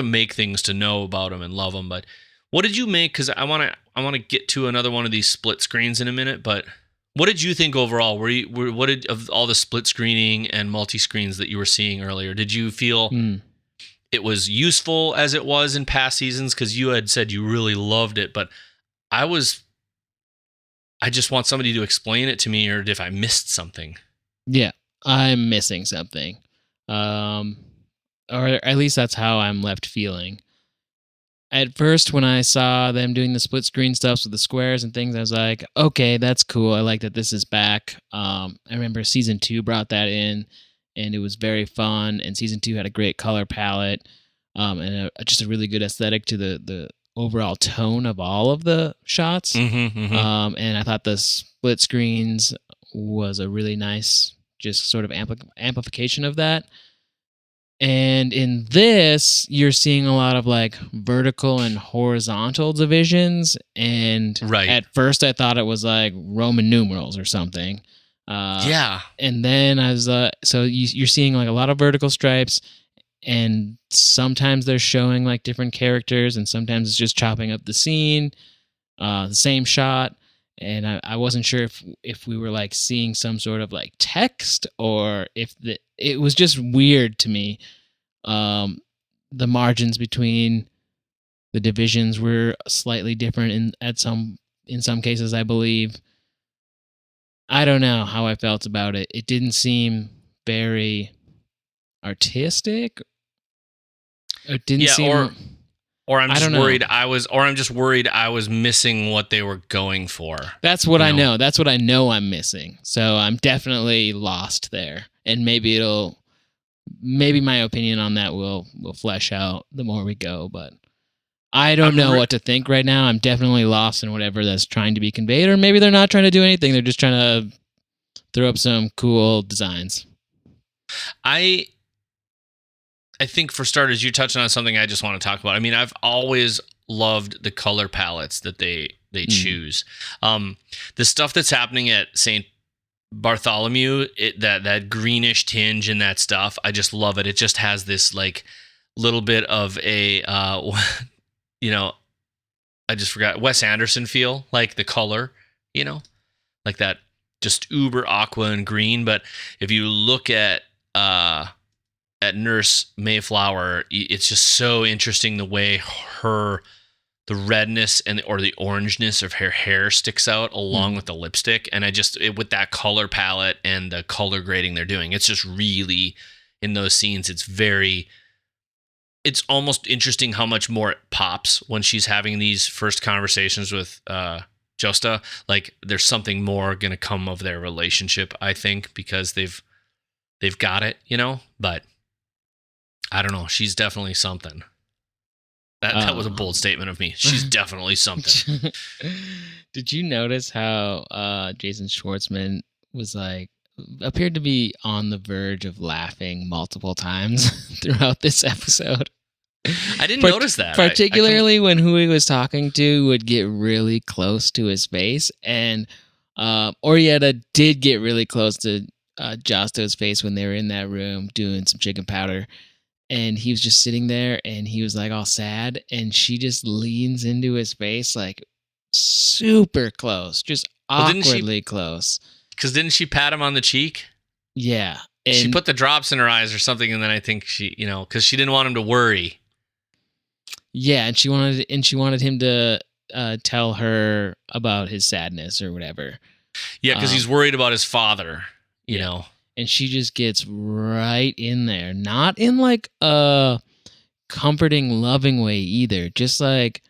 make things to know about them and love them. But what did you make? Because I want to get to another one of these split screens in a minute. But what did you think overall? Of all the split screening and multi screens that you were seeing earlier? Did you feel it was useful as it was in past seasons? Because you had said you really loved it, but I just want somebody to explain it to me, or if I missed something. Yeah. I'm missing something. Or at least that's how I'm left feeling. At first, when I saw them doing the split screen stuff with the squares and things, I was like, okay, that's cool. I like that this is back. I remember season 2 brought that in, and it was very fun. And season 2 had a great color palette, and just a really good aesthetic to the overall tone of all of the shots. And I thought the split screens was a really nice just sort of amplification of that. And in this, you're seeing a lot of like vertical and horizontal divisions. And at first I thought it was like Roman numerals or something. And then I was so you're seeing like a lot of vertical stripes, and sometimes they're showing like different characters, and sometimes it's just chopping up the scene, the same shot. And I wasn't sure if we were like seeing some sort of like text, or if it was just weird to me. The margins between the divisions were slightly different in some cases, I believe. I don't know how I felt about it. It didn't seem very artistic. It didn't seem. Or I'm just worried I was missing what they were going for. That's what I know. That's what I know I'm missing. So I'm definitely lost there. And maybe my opinion on that will flesh out the more we go. But I don't know what to think right now. I'm definitely lost in whatever that's trying to be conveyed. Or maybe they're not trying to do anything. They're just trying to throw up some cool designs. I think for starters, you're touching on something I just want to talk about. I mean, I've always loved the color palettes that they choose. The stuff that's happening at St. Bartholomew, that greenish tinge and that stuff, I just love it. It just has this like little bit of a, I just forgot, Wes Anderson feel, like the color, like that just uber aqua and green. But if you look at Nurse Mayflower, it's just so interesting the way the redness or the orangeness of her hair sticks out along with the lipstick. And with that color palette and the color grading they're doing, it's just really, in those scenes, it's almost interesting how much more it pops when she's having these first conversations with Josto. Like there's something more going to come of their relationship, I think, because they've got it, but I don't know. She's definitely something. That was a bold statement of me. She's definitely something. Did you notice how Jason Schwartzman was appeared to be on the verge of laughing multiple times throughout this episode? I didn't notice that. Particularly when who he was talking to would get really close to his face. And Orietta did get really close to Josto's face when they were in that room doing some chicken powder. And he was just sitting there, and he was like all sad, and she just leans into his face like super close, just awkwardly close. Because didn't she pat him on the cheek? Yeah, she put the drops in her eyes or something, and then I think she, because she didn't want him to worry. Yeah, and she wanted him to tell her about his sadness or whatever. Yeah, because he's worried about his father, you know. And she just gets right in there, not in like a comforting, loving way either, just like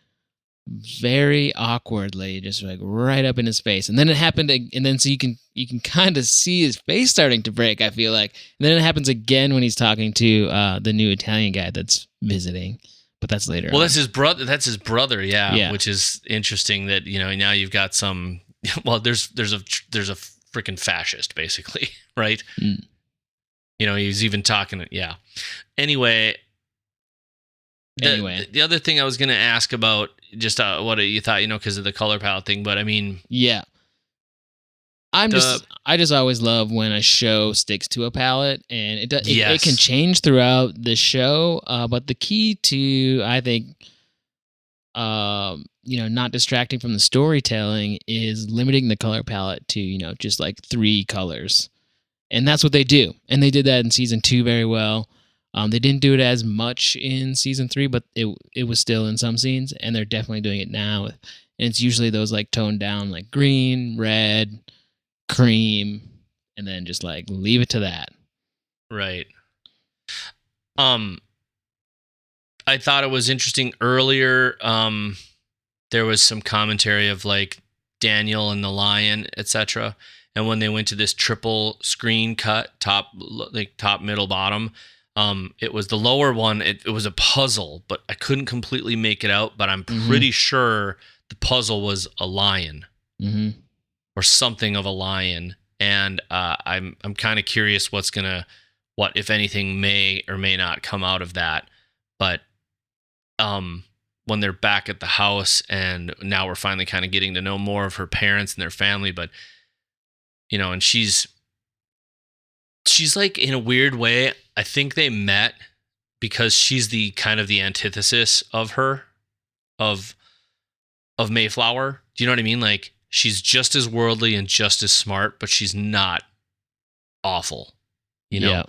very awkwardly, just like right up in his face. And then it happened, and then so you can kind of see his face starting to break, I feel like. And then it happens again when he's talking to the new Italian guy that's visiting, but that's later. Well, that's his brother. That's his brother, yeah. Which is interesting that now you've got some. Well, there's a freaking fascist, basically, right? Mm. He's even talking. Yeah. Anyway. The other thing I was going to ask about, just what you thought, because of the color palette thing, but I mean, yeah, I just always love when a show sticks to a palette, and it can change throughout the show, but the key to, I think, not distracting from the storytelling is limiting the color palette to just like 3 colors, and that's what they do, and they did that in season 2 very well. They didn't do it as much in season 3, but it was still in some scenes, and they're definitely doing it now. And it's usually those like toned down, like green, red, cream, and then just like leave it to that. Right. I thought it was interesting earlier. There was some commentary of like Daniel and the lion, etc. And when they went to this triple screen cut, top, middle, bottom. It was the lower one. It was a puzzle, but I couldn't completely make it out. But I'm pretty sure the puzzle was a lion, or something of a lion. And I'm kind of curious what if anything may or may not come out of that. But when they're back at the house, and now we're finally kind of getting to know more of her parents and their family, but and she's like, in a weird way, I think they met because she's the kind of the antithesis of Mayflower. Do you know what I mean? Like, she's just as worldly and just as smart, but she's not awful. Yeah.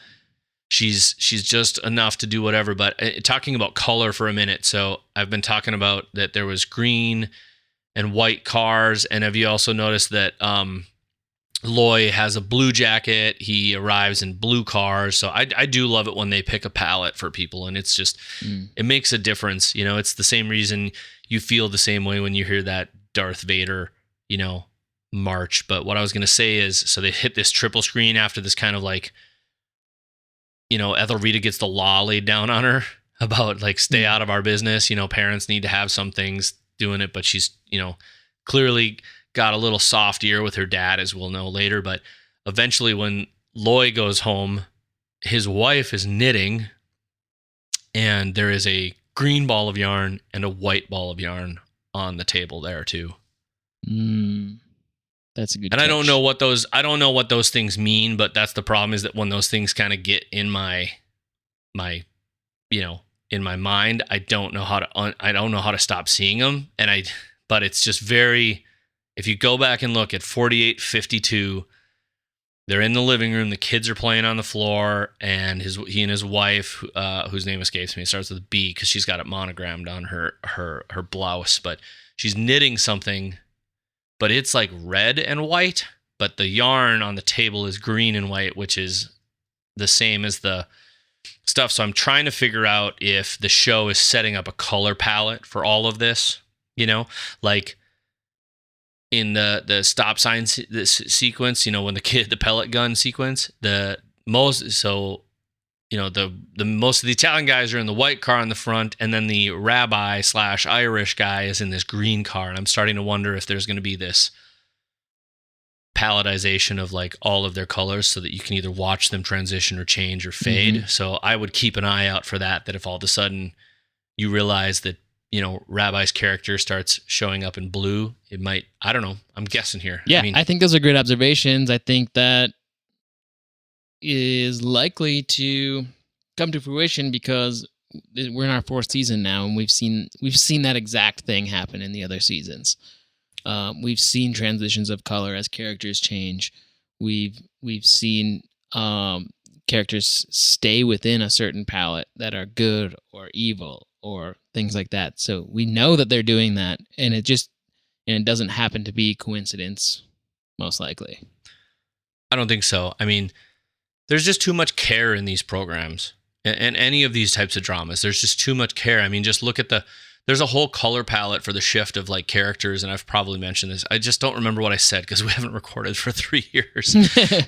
She's just enough to do whatever. But talking about color for a minute. So I've been talking about that there was green and white cars. And have you also noticed that, Loy has a blue jacket. He arrives in blue cars. So I do love it when they pick a palette for people, and it's just, it makes a difference. It's the same reason you feel the same way when you hear that Darth Vader, march. But what I was going to say is, so they hit this triple screen after this kind of like, Ethelrida gets the law laid down on her about like, stay out of our business. Parents need to have some things doing it, but she's, clearly got a little soft ear with her dad, as we'll know later. But eventually when Loy goes home, his wife is knitting, and there is a green ball of yarn and a white ball of yarn on the table there too. That's a good And catch. I don't know what those things mean, but that's the problem, is that when those things kind of get in my in my mind, I don't know how to stop seeing them. But it's just very, if you go back and look at 4852, they're in the living room. The kids are playing on the floor, and he and his wife, whose name escapes me, starts with a B because she's got it monogrammed on her blouse. But she's knitting something, but it's like red and white. But the yarn on the table is green and white, which is the same as the stuff. So I'm trying to figure out if the show is setting up a color palette for all of this. Like, in the stop sign sequence, when the pellet gun sequence, most of the Italian guys are in the white car in the front, and then the Rabbi / Irish guy is in this green car. And I'm starting to wonder if there's going to be this paletization of like all of their colors, so that you can either watch them transition or change or fade. So I would keep an eye out for that if all of a sudden you realize that, Rabbi's character starts showing up in blue, it might, I don't know, I'm guessing here. Yeah, I think those are great observations. I think that is likely to come to fruition because we're in our 4th season now, and we've seen that exact thing happen in the other seasons. We've seen transitions of color as characters change. We've seen characters stay within a certain palette that are good or evil or things like that. So we know that they're doing that, and it doesn't happen to be coincidence, most likely. I don't think so. I mean, there's just too much care in these programs and any of these types of dramas. There's just too much care. I mean, just look at there's a whole color palette for the shift of like characters, and I've probably mentioned this. I just don't remember what I said because we haven't recorded for 3 years.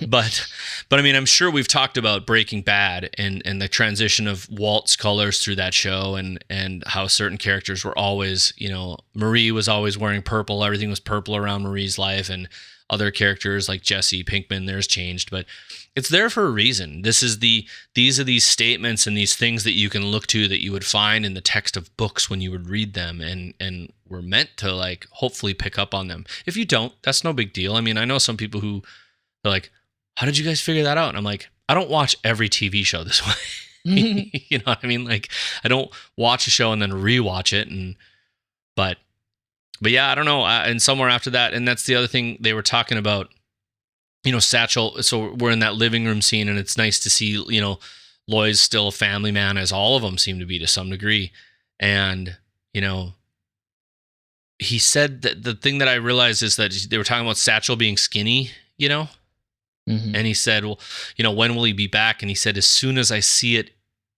but I mean, I'm sure we've talked about Breaking Bad and the transition of Walt's colors through that show, and how certain characters were always, Marie was always wearing purple. Everything was purple around Marie's life, and other characters like Jesse Pinkman, theirs changed, but it's there for a reason. These are these statements and these things that you can look to that you would find in the text of books when you would read them, and were meant to like hopefully pick up on them. If you don't, that's no big deal. I mean, I know some people who are like, how did you guys figure that out? And I'm like, I don't watch every TV show this way. You know what I mean? Like, I don't watch a show and then rewatch it, but yeah, I don't know. And somewhere after that, and that's the other thing they were talking about, Satchel. So we're in that living room scene, and it's nice to see, Loy's still a family man, as all of them seem to be to some degree. And, he said that the thing that I realized is that they were talking about Satchel being skinny, Mm-hmm. And he said, well, when will he be back? And he said, as soon as I see it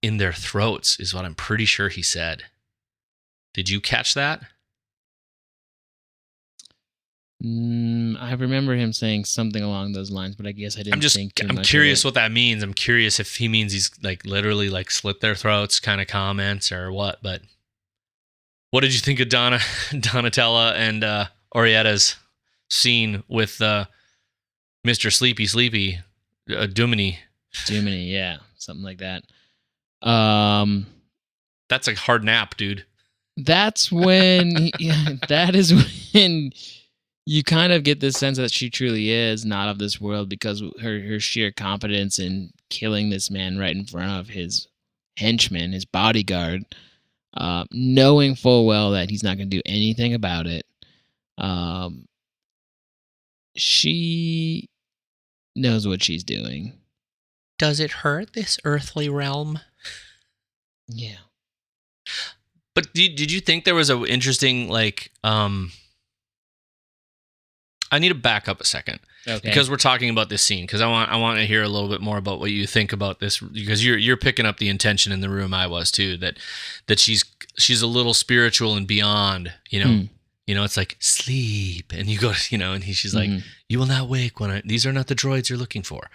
in their throats, is what I'm pretty sure he said. Did you catch that? I remember him saying something along those lines, but I guess I didn't think too much. I'm curious what that means. I'm curious if he means he's like literally like slit their throats kind of comments or what. But what did you think of Donatella and Orietta's scene with Mr. Sleepy Duminy? Duminy, yeah, something like that. That's a hard nap, dude. That's when that is when you kind of get this sense that she truly is not of this world, because her sheer competence in killing this man right in front of his henchman, his bodyguard, knowing full well that he's not going to do anything about it. She knows what she's doing. Does it hurt this earthly realm? Yeah. But did you think there was an interesting, like, I need to back up a second, okay, because we're talking about this scene, because I want to hear a little bit more about what you think about this, because you're picking up the intention in the room. I was too, that she's a little spiritual and beyond, it's like sleep, and you go, and she's like, you will not wake these are not the droids you're looking for.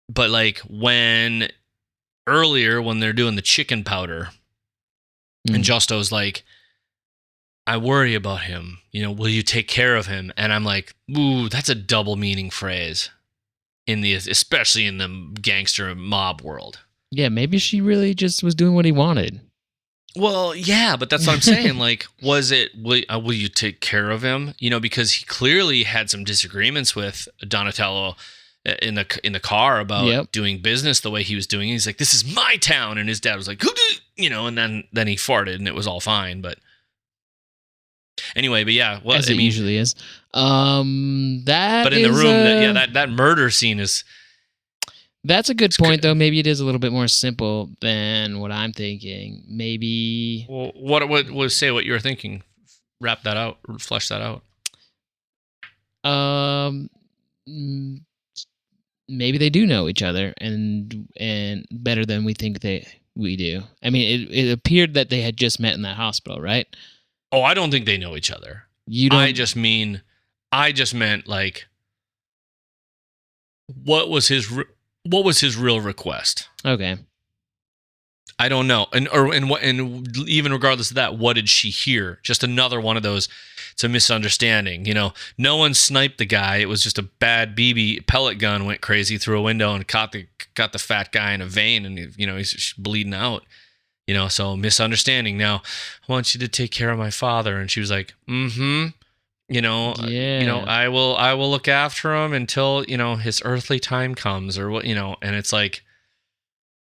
But like earlier when they're doing the chicken powder, and Josto's like, I worry about him, will you take care of him? And I'm like, ooh, that's a double meaning phrase especially in the gangster mob world. Yeah, maybe she really just was doing what he wanted. Well, yeah, but that's what I'm saying. Like, was it, will you take care of him? Because he clearly had some disagreements with Donatello in the car about doing business the way he was doing. He's like, this is my town. And his dad was like, and then he farted and it was all fine. But anyway, but yeah, as it usually is. But in the room, that murder scene is. That's a good point, though. Maybe it is a little bit more simple than what I'm thinking. Maybe. Well, what say what you were thinking? Wrap that out, flesh that out. Maybe they do know each other and better than we think we do. I mean, it appeared that they had just met in that hospital, right? Oh, I don't think they know each other. You don't. I just meant like, what was his real request? Okay. I don't know. And even regardless of that, what did she hear? Just another one of those. It's a misunderstanding. No one sniped the guy. It was just a bad BB pellet gun went crazy through a window and caught the fat guy in a vein, and he's bleeding out. So misunderstanding. Now, I want you to take care of my father. And she was like, I will look after him until, his earthly time comes, or what, and it's like,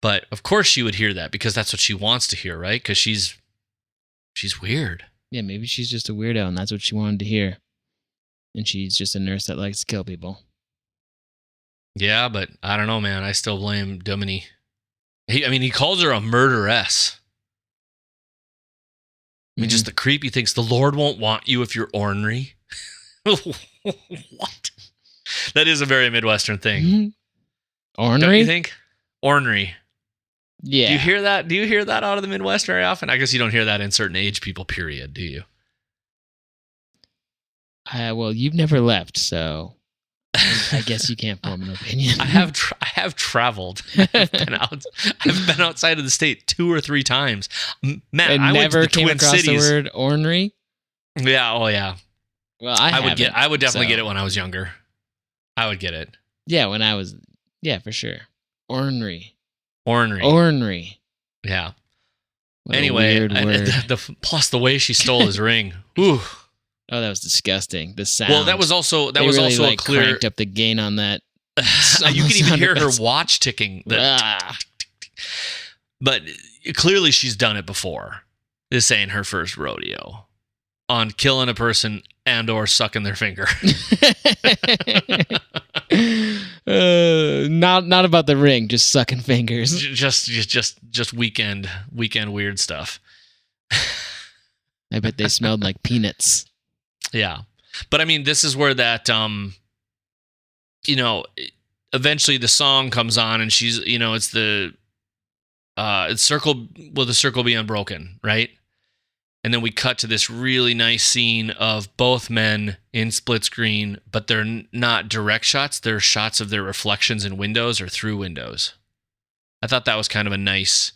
but of course she would hear that because that's what she wants to hear, right? Because she's weird. Yeah, maybe she's just a weirdo and that's what she wanted to hear. And she's just a nurse that likes to kill people. Yeah, but I don't know, man. I still blame Duminy. He calls her a murderess. I mean, just the creep. He thinks the Lord won't want you if you're ornery. What? That is a very Midwestern thing. Mm-hmm. Ornery? Don't you think? Ornery. Yeah. Do you hear that? Do you hear that out of the Midwest very often? I guess you don't hear that in certain age people, period, do you? Well, you've never left, so I guess you can't form an opinion. I have traveled. I've been outside of the state 2 or 3 times. Man, I never went to the came Twin across Cities. the word ornery. Yeah. Oh, yeah. Well, I would definitely get it when I was younger. I would get it. Yeah, when I was. Yeah, for sure. Ornery. Yeah. What anyway, plus the way she stole his ring. Ooh. Oh, that was disgusting. The sound. Well, that was also a clear. Cranked up the gain on that. You can even hear her watch ticking. But clearly, she's done it before. This ain't her first rodeo on killing a person and/or sucking their finger. Not about the ring, just sucking fingers. Just weekend weird stuff. I bet they smelled like peanuts. Yeah. But I mean, this is where that eventually the song comes on and she's, it's the circle, will the circle be unbroken, right? And then we cut to this really nice scene of both men in split screen, but they're not direct shots. They're shots of their reflections in windows or through windows. I thought that was kind of a nice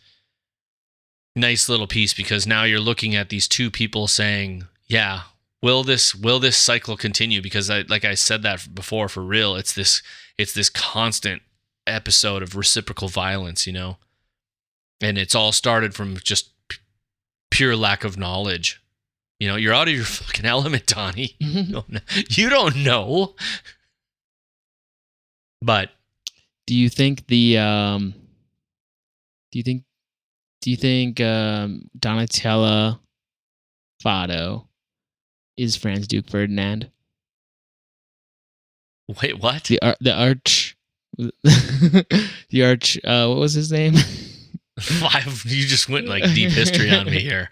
little piece because now you're looking at these two people saying, yeah, will this cycle continue? Because like I said that before, for real, it's this constant episode of reciprocal violence, and it's all started from just pure lack of knowledge. You're out of your fucking element, Donnie. You don't know. But do you think Donatella Fado is Franz Duke Ferdinand? Wait, what? The arch. What was his name? You just went like deep history on me here.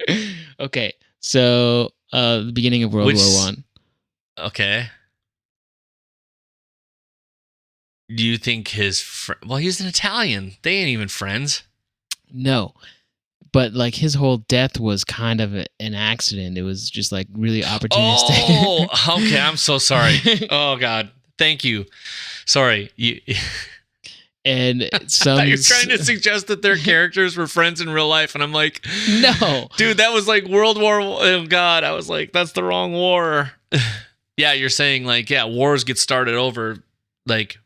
Okay, so the beginning of World War One. Okay. Do you think well, he's an Italian. They ain't even friends. No, but like his whole death was kind of an accident. It was just like really opportunistic. Oh, okay. I'm so sorry. Oh God, thank you. Sorry. And you're trying to suggest that their characters were friends in real life, and I'm like, no, dude, that was like World War. Oh God, I was like, that's the wrong war. Yeah, you're saying like, yeah, wars get started over like.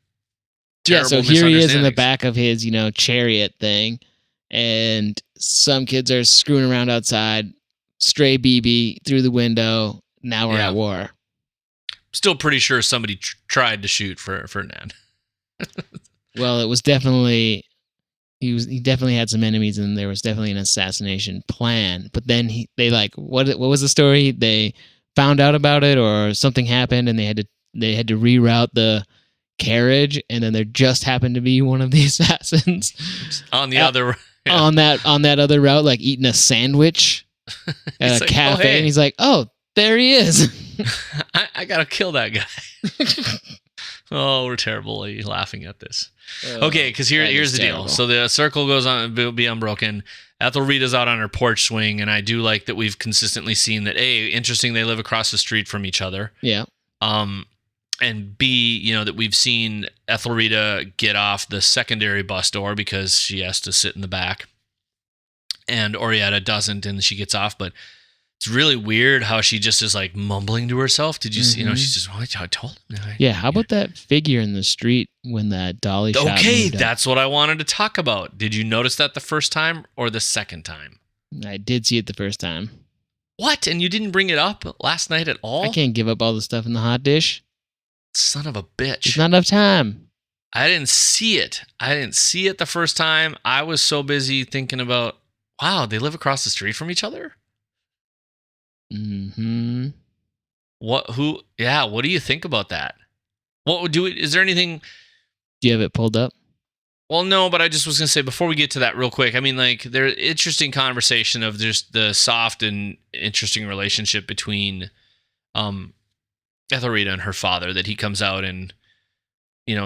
Yeah, so here he is in the back of his, chariot thing, and some kids are screwing around outside. Stray BB through the window. Now we're at war. Still pretty sure somebody tried to shoot for Ferdinand. Well, it was definitely he definitely had some enemies, and there was definitely an assassination plan. But then what was the story? They found out about it, or something happened, and they had to reroute the carriage, and then there just happened to be one of the assassins on the other on that other route, like eating a sandwich at a cafe, hey. And he's like, "Oh, there he is." I gotta kill that guy. Oh, we're terribly laughing at this. Okay, because here's the deal. So the circle goes on, will be unbroken. Ethelrida's out on her porch swing, and I do like that we've consistently seen that. A, interesting, they live across the street from each other. Yeah. And B, that we've seen Ethelrida get off the secondary bus door because she has to sit in the back, and Orietta doesn't, and she gets off, but. It's really weird how she just is like mumbling to herself. Did you see? She's just, I told him. Yeah, how about that figure in the street when that dolly shot? Okay, that's what I wanted to talk about. Did you notice that the first time or the second time? I did see it the first time. What? And you didn't bring it up last night at all? I can't give up all the stuff in the hot dish. Son of a bitch. There's not enough time. I didn't see it. The first time. I was so busy thinking about, wow, they live across the street from each other? Mm-hmm. What do you think about that? What would do it? Is there anything Do you have it pulled up? Well, no, but I just was going to say, before we get to that real quick, I mean, like, there's interesting conversation of just the soft and interesting relationship between Ethelrida and her father, that he comes out and,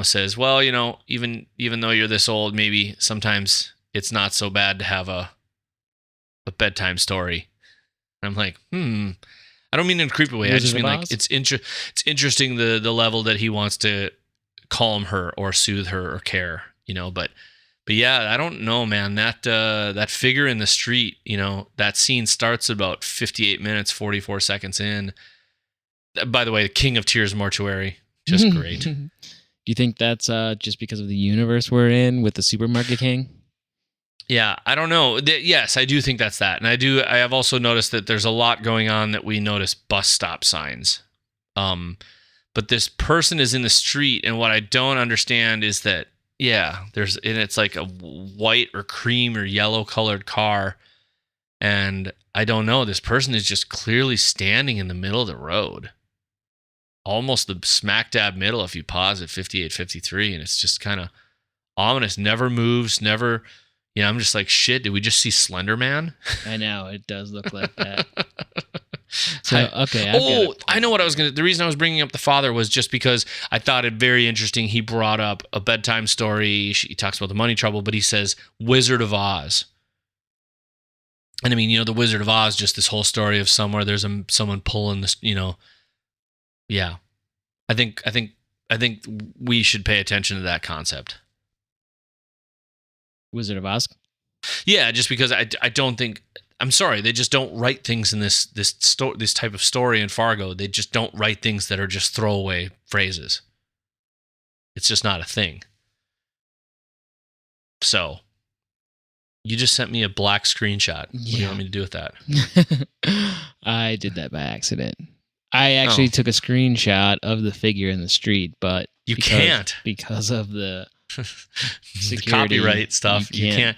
says, well, even though you're this old, maybe sometimes it's not so bad to have a bedtime story. And I'm like, I don't mean in a creepy way. I just mean like it's interesting the level that he wants to calm her or soothe her or care, but yeah, I don't know, man. That figure in the street, that scene starts about 58 minutes, 44 seconds in. By the way, the King of Tears mortuary, just great. Do you think that's just because of the universe we're in with the supermarket king? Yeah, I don't know. Yes, I do think that's that. And I have also noticed that there's a lot going on that we notice bus stop signs. But this person is in the street, and what I don't understand is that, it's like a white or cream or yellow colored car. And I don't know, this person is just clearly standing in the middle of the road. Almost the smack dab middle if you pause at 58, 53, and it's just kind of ominous. Never moves, never... I'm just like, shit, did we just see Slender Man? I know, it does look like that. So, I know what I was going to... The reason I was bringing up the father was just because I thought it very interesting. He brought up a bedtime story. He talks about the money trouble, but he says Wizard of Oz. And I mean, the Wizard of Oz, just this whole story of somewhere there's someone pulling this, Yeah. I think we should pay attention to that concept. Wizard of Oz? Yeah, just because I don't think... I'm sorry, they just don't write things in this type of story in Fargo. They just don't write things that are just throwaway phrases. It's just not a thing. So, you just sent me a black screenshot. What do you want me to do with that? I did that by accident. I actually took a screenshot of the figure in the street, but... can't. Because of the... security, copyright stuff. Hey,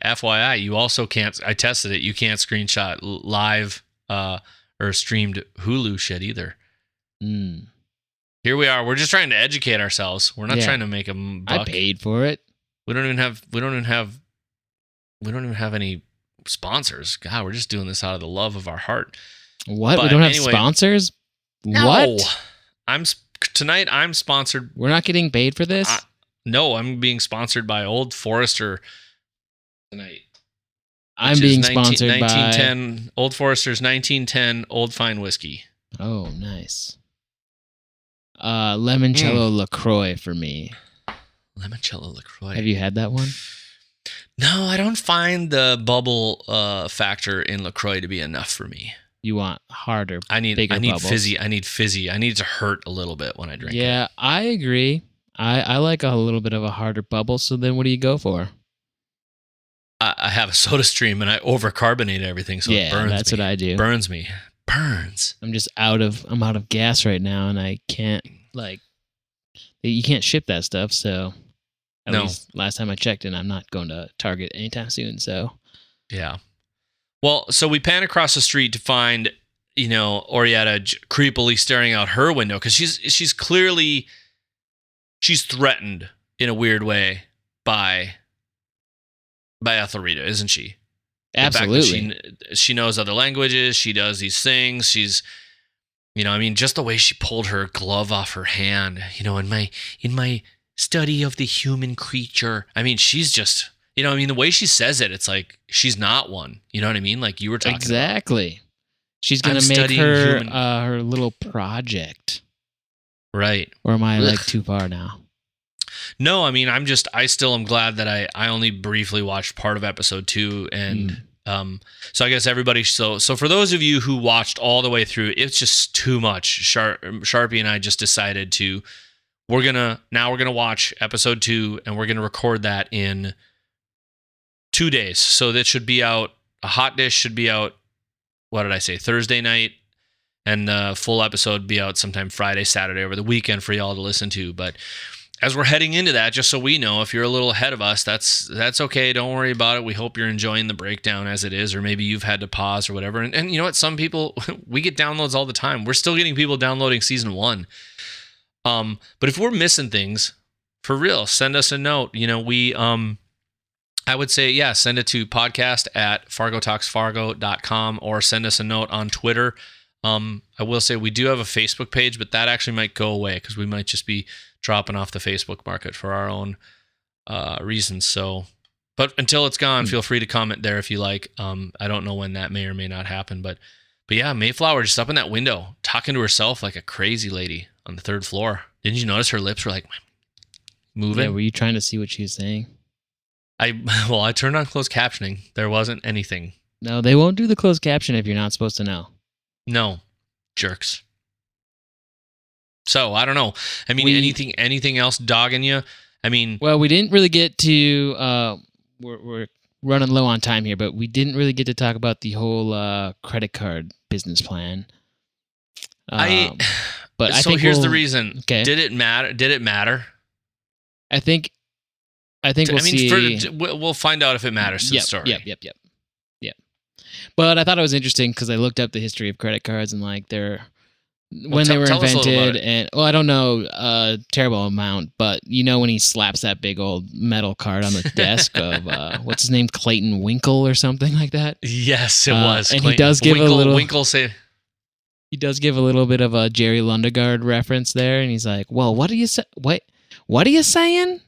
FYI, you also can't. I tested it. You can't screenshot live or streamed Hulu shit either. Here we are. We're just trying to educate ourselves. We're not trying to make a buck. I paid for it. We don't even have any sponsors. God, we're just doing this out of the love of our heart. What? But we don't have sponsors? No. What? Tonight I'm sponsored. We're not getting paid for this? No, I'm being sponsored by Old Forester tonight. I'm being sponsored by 1910 Old Forester's 1910 Old Fine Whiskey. Oh, nice. Limoncello LaCroix for me. Limoncello LaCroix. Have you had that one? No, I don't find the bubble factor in LaCroix to be enough for me. You want harder, I need bubbles. fizzy. I need fizzy. I need it to hurt a little bit when I drink it. Yeah, I agree. I like a little bit of a harder bubble, so then what do you go for? I have a soda stream and I overcarbonate everything, so it burns me. That's what I do. Burns me. Burns. I'm out of gas right now, and I can't, you can't ship that stuff, so at least last time I checked, and I'm not going to Target anytime soon, so. Yeah. Well, so we pan across the street to find, Orietta creepily staring out her window, because she's clearly... She's threatened in a weird way by Ethelrida, isn't she? Absolutely. She knows other languages. She does these things. She's, just the way she pulled her glove off her hand, in my study of the human creature. I mean, she's just, the way she says it, it's like she's not one. You know what I mean? Like you were talking Exactly. About. She's going to make her little project. Right. Or am I too far now? No, I mean, I still am glad that I only briefly watched part of episode 2. And so I guess everybody, so for those of you who watched all the way through, it's just too much. Charpie and I just decided we're going to watch episode 2 and we're going to record that in 2 days. So that should be out, a hot dish should be out, what did I say, Thursday night? And the full episode be out sometime Friday, Saturday, over the weekend for y'all to listen to. But as we're heading into that, just so we know, if you're a little ahead of us, that's okay. Don't worry about it. We hope you're enjoying the breakdown as it is, or maybe you've had to pause or whatever. And you know what? Some people, we get downloads all the time. We're still getting people downloading season 1. But if we're missing things, for real, send us a note. We I would say, send it to podcast@fargotalksfargo.com or send us a note on Twitter. I will say we do have a Facebook page, but that actually might go away because we might just be dropping off the Facebook market for our own reasons. So, but until it's gone, feel free to comment there if you like. I don't know when that may or may not happen, but yeah, Mayflower just up in that window talking to herself like a crazy lady on the 3rd floor. Didn't you notice her lips were like moving? Yeah, were you trying to see what she was saying? I turned on closed captioning. There wasn't anything. No, they won't do the closed caption if you're not supposed to know. No, jerks. So I don't know. I mean, anything else dogging you? I mean, well, we didn't really get to. We're running low on time here, but we didn't really get to talk about the whole credit card business plan. But I think here's the reason. Okay. Did it matter? I think we'll see. We'll find out if it matters to the story. Yep. But I thought it was interesting because I looked up the history of credit cards and like when they were invented, and I don't know a terrible amount, but when he slaps that big old metal card on the desk of what's his name, Clayton Winkle or something like that. Yes, it was. And Clayton, he does give a little. Winkle say. He does give a little bit of a Jerry Lundegaard reference there, and he's like, "Well, what are you say? What are you saying?"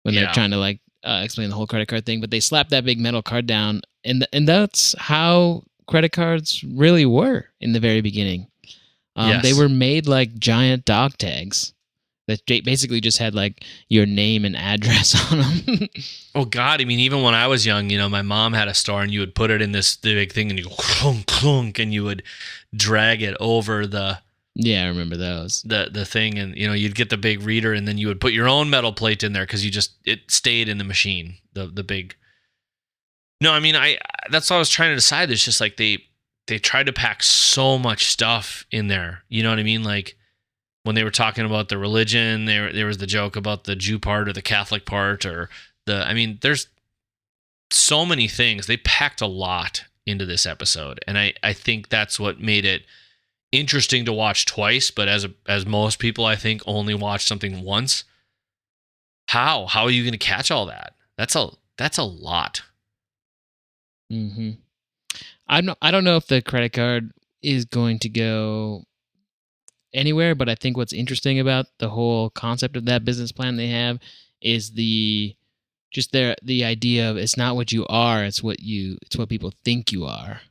When they're trying to explain the whole credit card thing, but they slap that big metal card down, and that's how credit cards really were in the very beginning. Yes. They were made like giant dog tags that basically just had like your name and address on them. Oh God! I mean, even when I was young, my mom had a store, and you would put it in the big thing, and you go clunk clunk, and you would drag it over the. Yeah, I remember those. The thing, and you'd get the big reader, and then you would put your own metal plate in there because it stayed in the machine. The big. No, I mean that's what I was trying to decide. It's just like they tried to pack so much stuff in there. You know what I mean? Like when they were talking about the religion, there was the joke about the Jew part or the Catholic part or there's so many things. They packed a lot into this episode, and I think that's what made it interesting to watch twice, but as most people I think only watch something once. How are you going to catch all that? That's a lot. Mm-hmm. I don't know if the credit card is going to go anywhere, but I think what's interesting about the whole concept of that business plan they have is the idea of it's not what you are, it's what people think you are.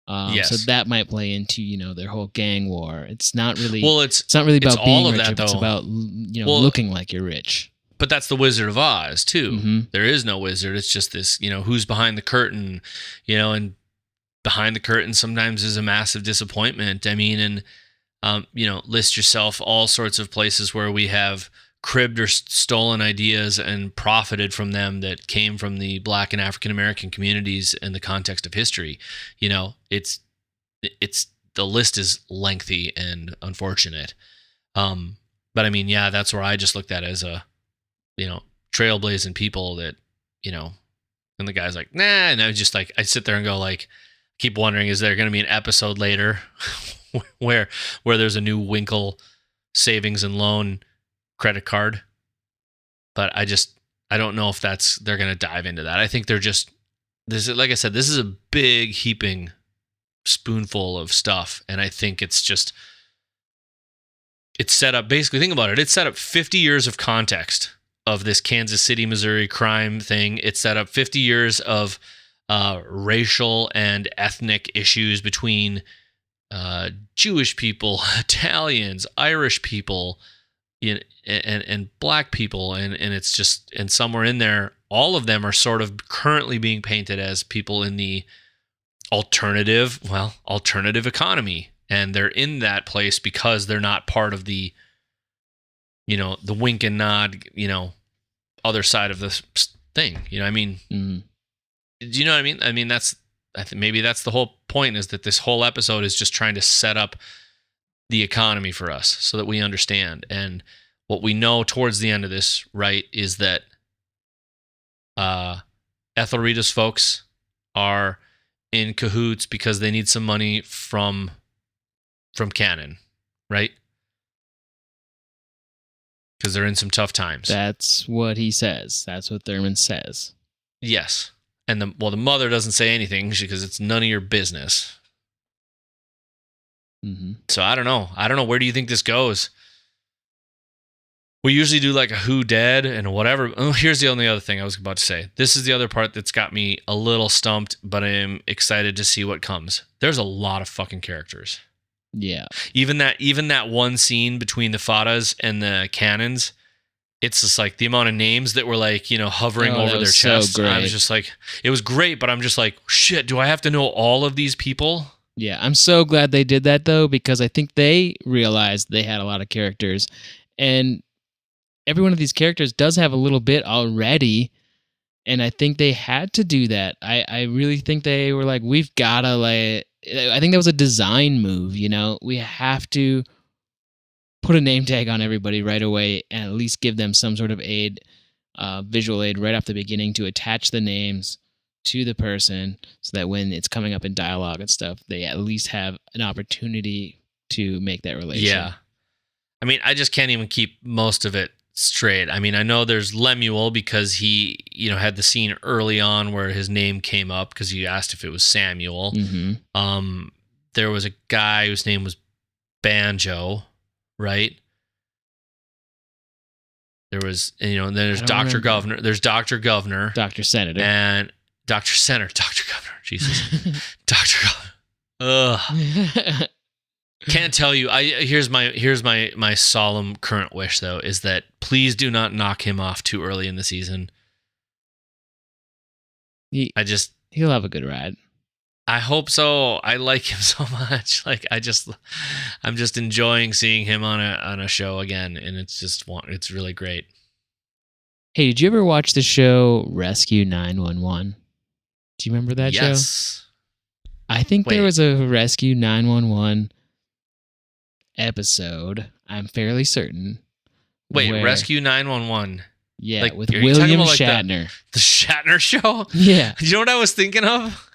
Yes. So that might play into their whole gang war. It's not really. Well, it's not really about being rich. That, it's about looking like you're rich. But that's the Wizard of Oz too. Mm-hmm. There is no wizard. It's just this. Who's behind the curtain. And behind the curtain sometimes is a massive disappointment. I mean, and list yourself all sorts of places where we have cribbed or stolen ideas and profited from them that came from the Black and African American communities in the context of history. It's the list is lengthy and unfortunate. But I mean, that's where I just looked at it as a, trailblazing people that, and the guy's like, nah, and I was just like, I sit there and go like, keep wondering, is there going to be an episode later where there's a new Winkle savings and loan credit card? But I don't know if they're going to dive into that. I think they're just, like I said, this is a big heaping spoonful of stuff. And I think it's set up, basically, think about it. It's set up 50 years of context of this Kansas City, Missouri crime thing. It's set up 50 years of racial and ethnic issues between Jewish people, Italians, Irish people, and black people, and it's just, and somewhere in there, all of them are sort of currently being painted as people in the alternative economy, and they're in that place because they're not part of the, the wink and nod, other side of this thing. Do you know what I mean? I mean, maybe that's the whole point, is that this whole episode is just trying to set up the economy for us so that we understand. And what we know towards the end of this, right, is that Ethelrida's folks are in cahoots because they need some money from Cannon, right? because they're in some tough times. That's what he says. That's what Thurman says. Yes. And the mother doesn't say anything because it's none of your business. Mm-hmm. So I don't know. Where do you think this goes? We usually do like a who dead and whatever. Oh, here's the only other thing I was about to say. This is the other part that's got me a little stumped, but I am excited to see what comes. There's a lot of fucking characters. Yeah. Even that one scene between the Fadas and the cannons, it's just like the amount of names that were like, hovering over their chests. So I was just like, it was great, but I'm just like, shit, do I have to know all of these people? Yeah, I'm so glad they did that though, because I think they realized they had a lot of characters, and every one of these characters does have a little bit already, and I think they had to do that. I really think they were like, we've gotta I think that was a design move, We have to put a name tag on everybody right away and at least give them some sort of aid, visual aid right off the beginning to attach the names to the person so that when it's coming up in dialogue and stuff, they at least have an opportunity to make that relation. Yeah. I mean, I just can't even keep most of it straight. I mean, I know there's Lemuel because he, had the scene early on where his name came up because you asked if it was Samuel. Mm-hmm. There was a guy whose name was Banjo, right? There was, and then there's Dr. Governor. There's Dr. Governor. Dr. Senator. And Dr. Senator. Dr. Governor. Jesus. Dr. Governor. Ugh. Can't tell you. Here's my solemn current wish though, is that please do not knock him off too early in the season. He'll have a good ride. I hope so. I like him so much. Like I'm just enjoying seeing him on a show again, and it's really great. Hey, did you ever watch the show Rescue 911? Do you remember that show? Yes. I think there was a Rescue 911 episode. I'm fairly certain. Wait, Rescue 911. Yeah, with William Shatner. The Shatner show? Yeah. You know what I was thinking of?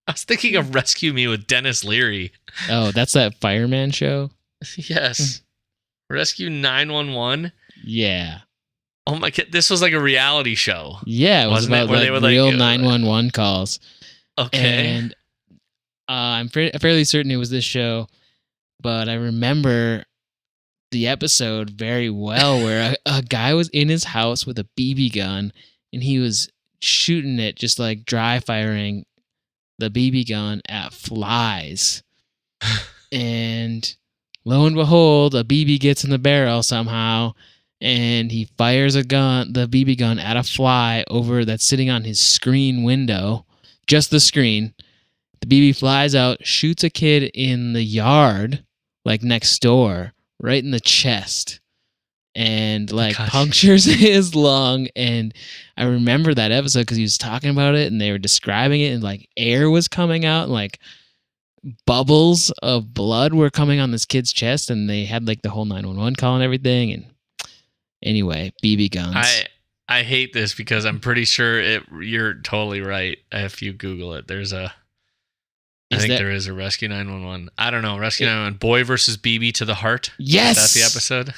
I was thinking of Rescue Me with Dennis Leary. Oh, that's that fireman show? Yes. Rescue 911? Yeah. Oh my God, this was like a reality show. Yeah, it was about real 911 calls. Okay. And I'm fairly certain it was this show, but I remember the episode very well where a guy was in his house with a BB gun, and he was shooting it, just like dry firing the BB gun at flies. And lo and behold, a BB gets in the barrel somehow, and he fires the BB gun at a fly that's sitting on his screen window, just the screen. The BB flies out, shoots a kid in the yard, like next door, right in the chest, and punctures his lung. And I remember that episode because he was talking about it, and they were describing it, and like air was coming out, and like bubbles of blood were coming on this kid's chest, and they had like the whole 911 call and everything. And anyway, BB guns. I hate this because I'm pretty sure you're totally right. If you Google it, I think there is a Rescue 911. I don't know. Rescue 911. Boy versus BB to the heart. Yes. That's the episode.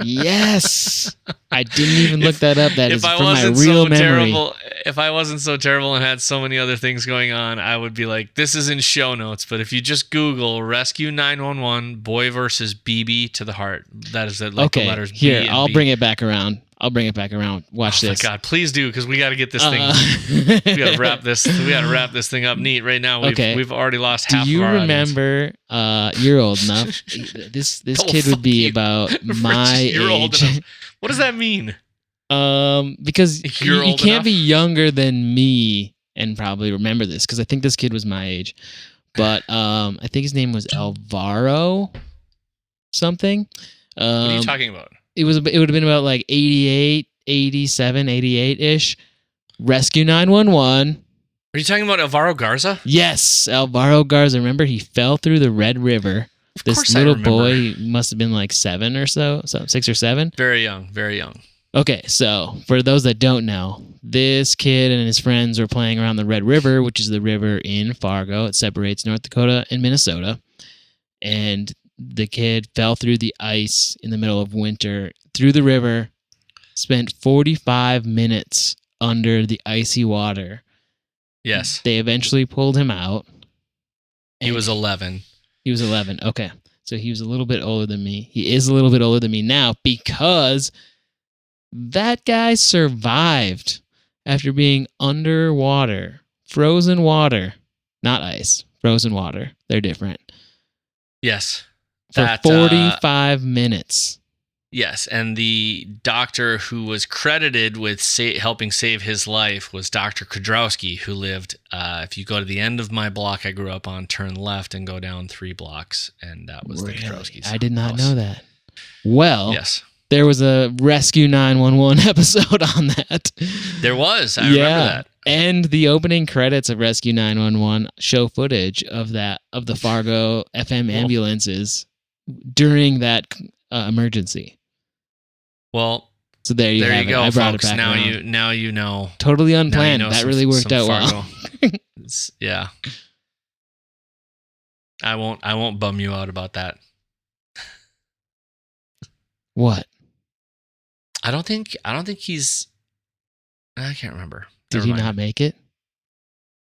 Yes. I didn't even look that up. That is from my real memory. If I wasn't so terrible and had so many other things going on, I would be like, this is in show notes. But if you just Google Rescue 911, Boy versus BB to the heart, that is the letters B here, and I'll B. bring it back around. Watch this. Oh my God, please do, because we got to get this thing. We got to wrap this. We got to wrap this thing up neat right now. We've already lost half. Do you of our remember? You're old enough. This kid would be about my age. You're old enough. What does that mean? Because you can't be younger than me and probably remember this, because I think this kid was my age. But I think his name was Alvaro something. What are you talking about? It would have been about like 88, 87, 88-ish. Rescue 911. Are you talking about Alvaro Garza? Yes, Alvaro Garza. Remember, he fell through the Red River. This little boy must have been like 7 or so 6 or 7. Very young, very young. Okay, so for those that don't know, this kid and his friends were playing around the Red River, which is the river in Fargo. It separates North Dakota and Minnesota. And the kid fell through the ice in the middle of winter, through the river, spent 45 minutes under the icy water. Yes. They eventually pulled him out. He was 11. He was 11. Okay. So he was a little bit older than me. He is a little bit older than me now because that guy survived after being underwater. Frozen water. Not ice. Frozen water. They're different. Yes. For 45 minutes. Yes, and the doctor who was credited with helping save his life was Dr. Kudrowski, who lived, if you go to the end of my block I grew up on, turn left and go down 3 blocks, and that was really? the Kudrowski's I did not house. know that. Well, yes. There was a Rescue 911 episode on that. There was. I remember that. And the opening credits of Rescue 911 show footage of the Fargo FM ambulances during that emergency. Well, so there you go, I brought folks. It back now you know. Totally unplanned. That really worked out well. Yeah. I won't bum you out about that. What? I don't think he's. I can't remember. Did he not make it?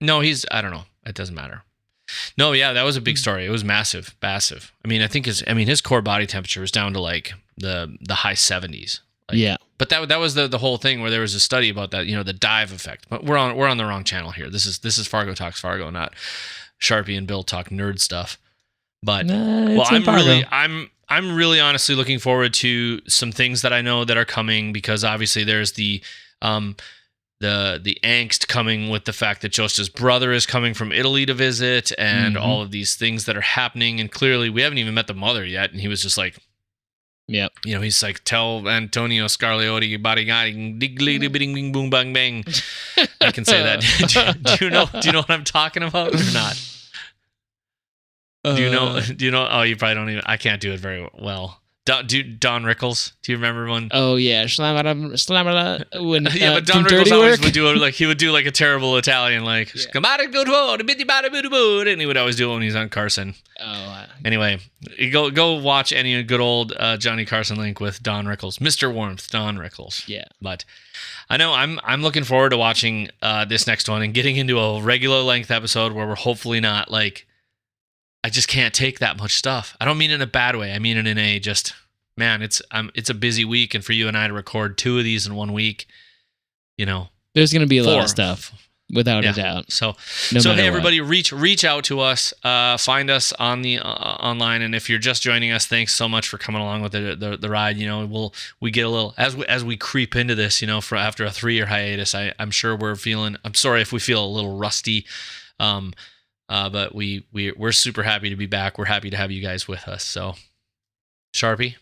No, I don't know. It doesn't matter. No, yeah, that was a big story. It was massive. I mean, I think his core body temperature was down to like the high 70s. Like, yeah. But that was the whole thing where there was a study about that, the dive effect. But we're on the wrong channel here. This is Fargo Talks Fargo, not Charpie and Bill talk nerd stuff. But I'm really honestly looking forward to some things that I know that are coming, because obviously there's the angst coming with the fact that Josto's brother is coming from Italy to visit, and all of these things that are happening. And clearly we haven't even met the mother yet. And he was just like, yep. He's like, tell Antonio Scarliotti, body bing bing boom bang bang. I can say that. Do you know what I'm talking about or not? Do you know? Oh, you probably don't even. I can't do it very well. Don Rickles. Do you remember one? Oh yeah, when yeah, but Don Rickles always would do a terrible Italian, like and he would always do it when he's on Carson. Oh. Anyway, go watch any good old Johnny Carson link with Don Rickles, Mr. Warmth, Don Rickles. Yeah, but I know I'm looking forward to watching this next one and getting into a regular length episode where we're hopefully not like. I just can't take that much stuff. I don't mean it in a bad way. I mean it in a just, man, it's a busy week, and for you and I to record 2 of these in 1 week, there's going to be a lot of stuff without a doubt. So hey, everybody, reach out to us, find us on the online, and if you're just joining us, thanks so much for coming along with the ride. We get a little as we creep into this, for after a 3-year hiatus. I'm sure I'm sorry if we feel a little rusty. But we're super happy to be back. We're happy to have you guys with us. So, Charpie?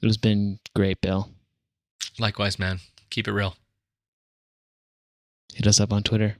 It has been great, Bill. Likewise, man. Keep it real. Hit us up on Twitter.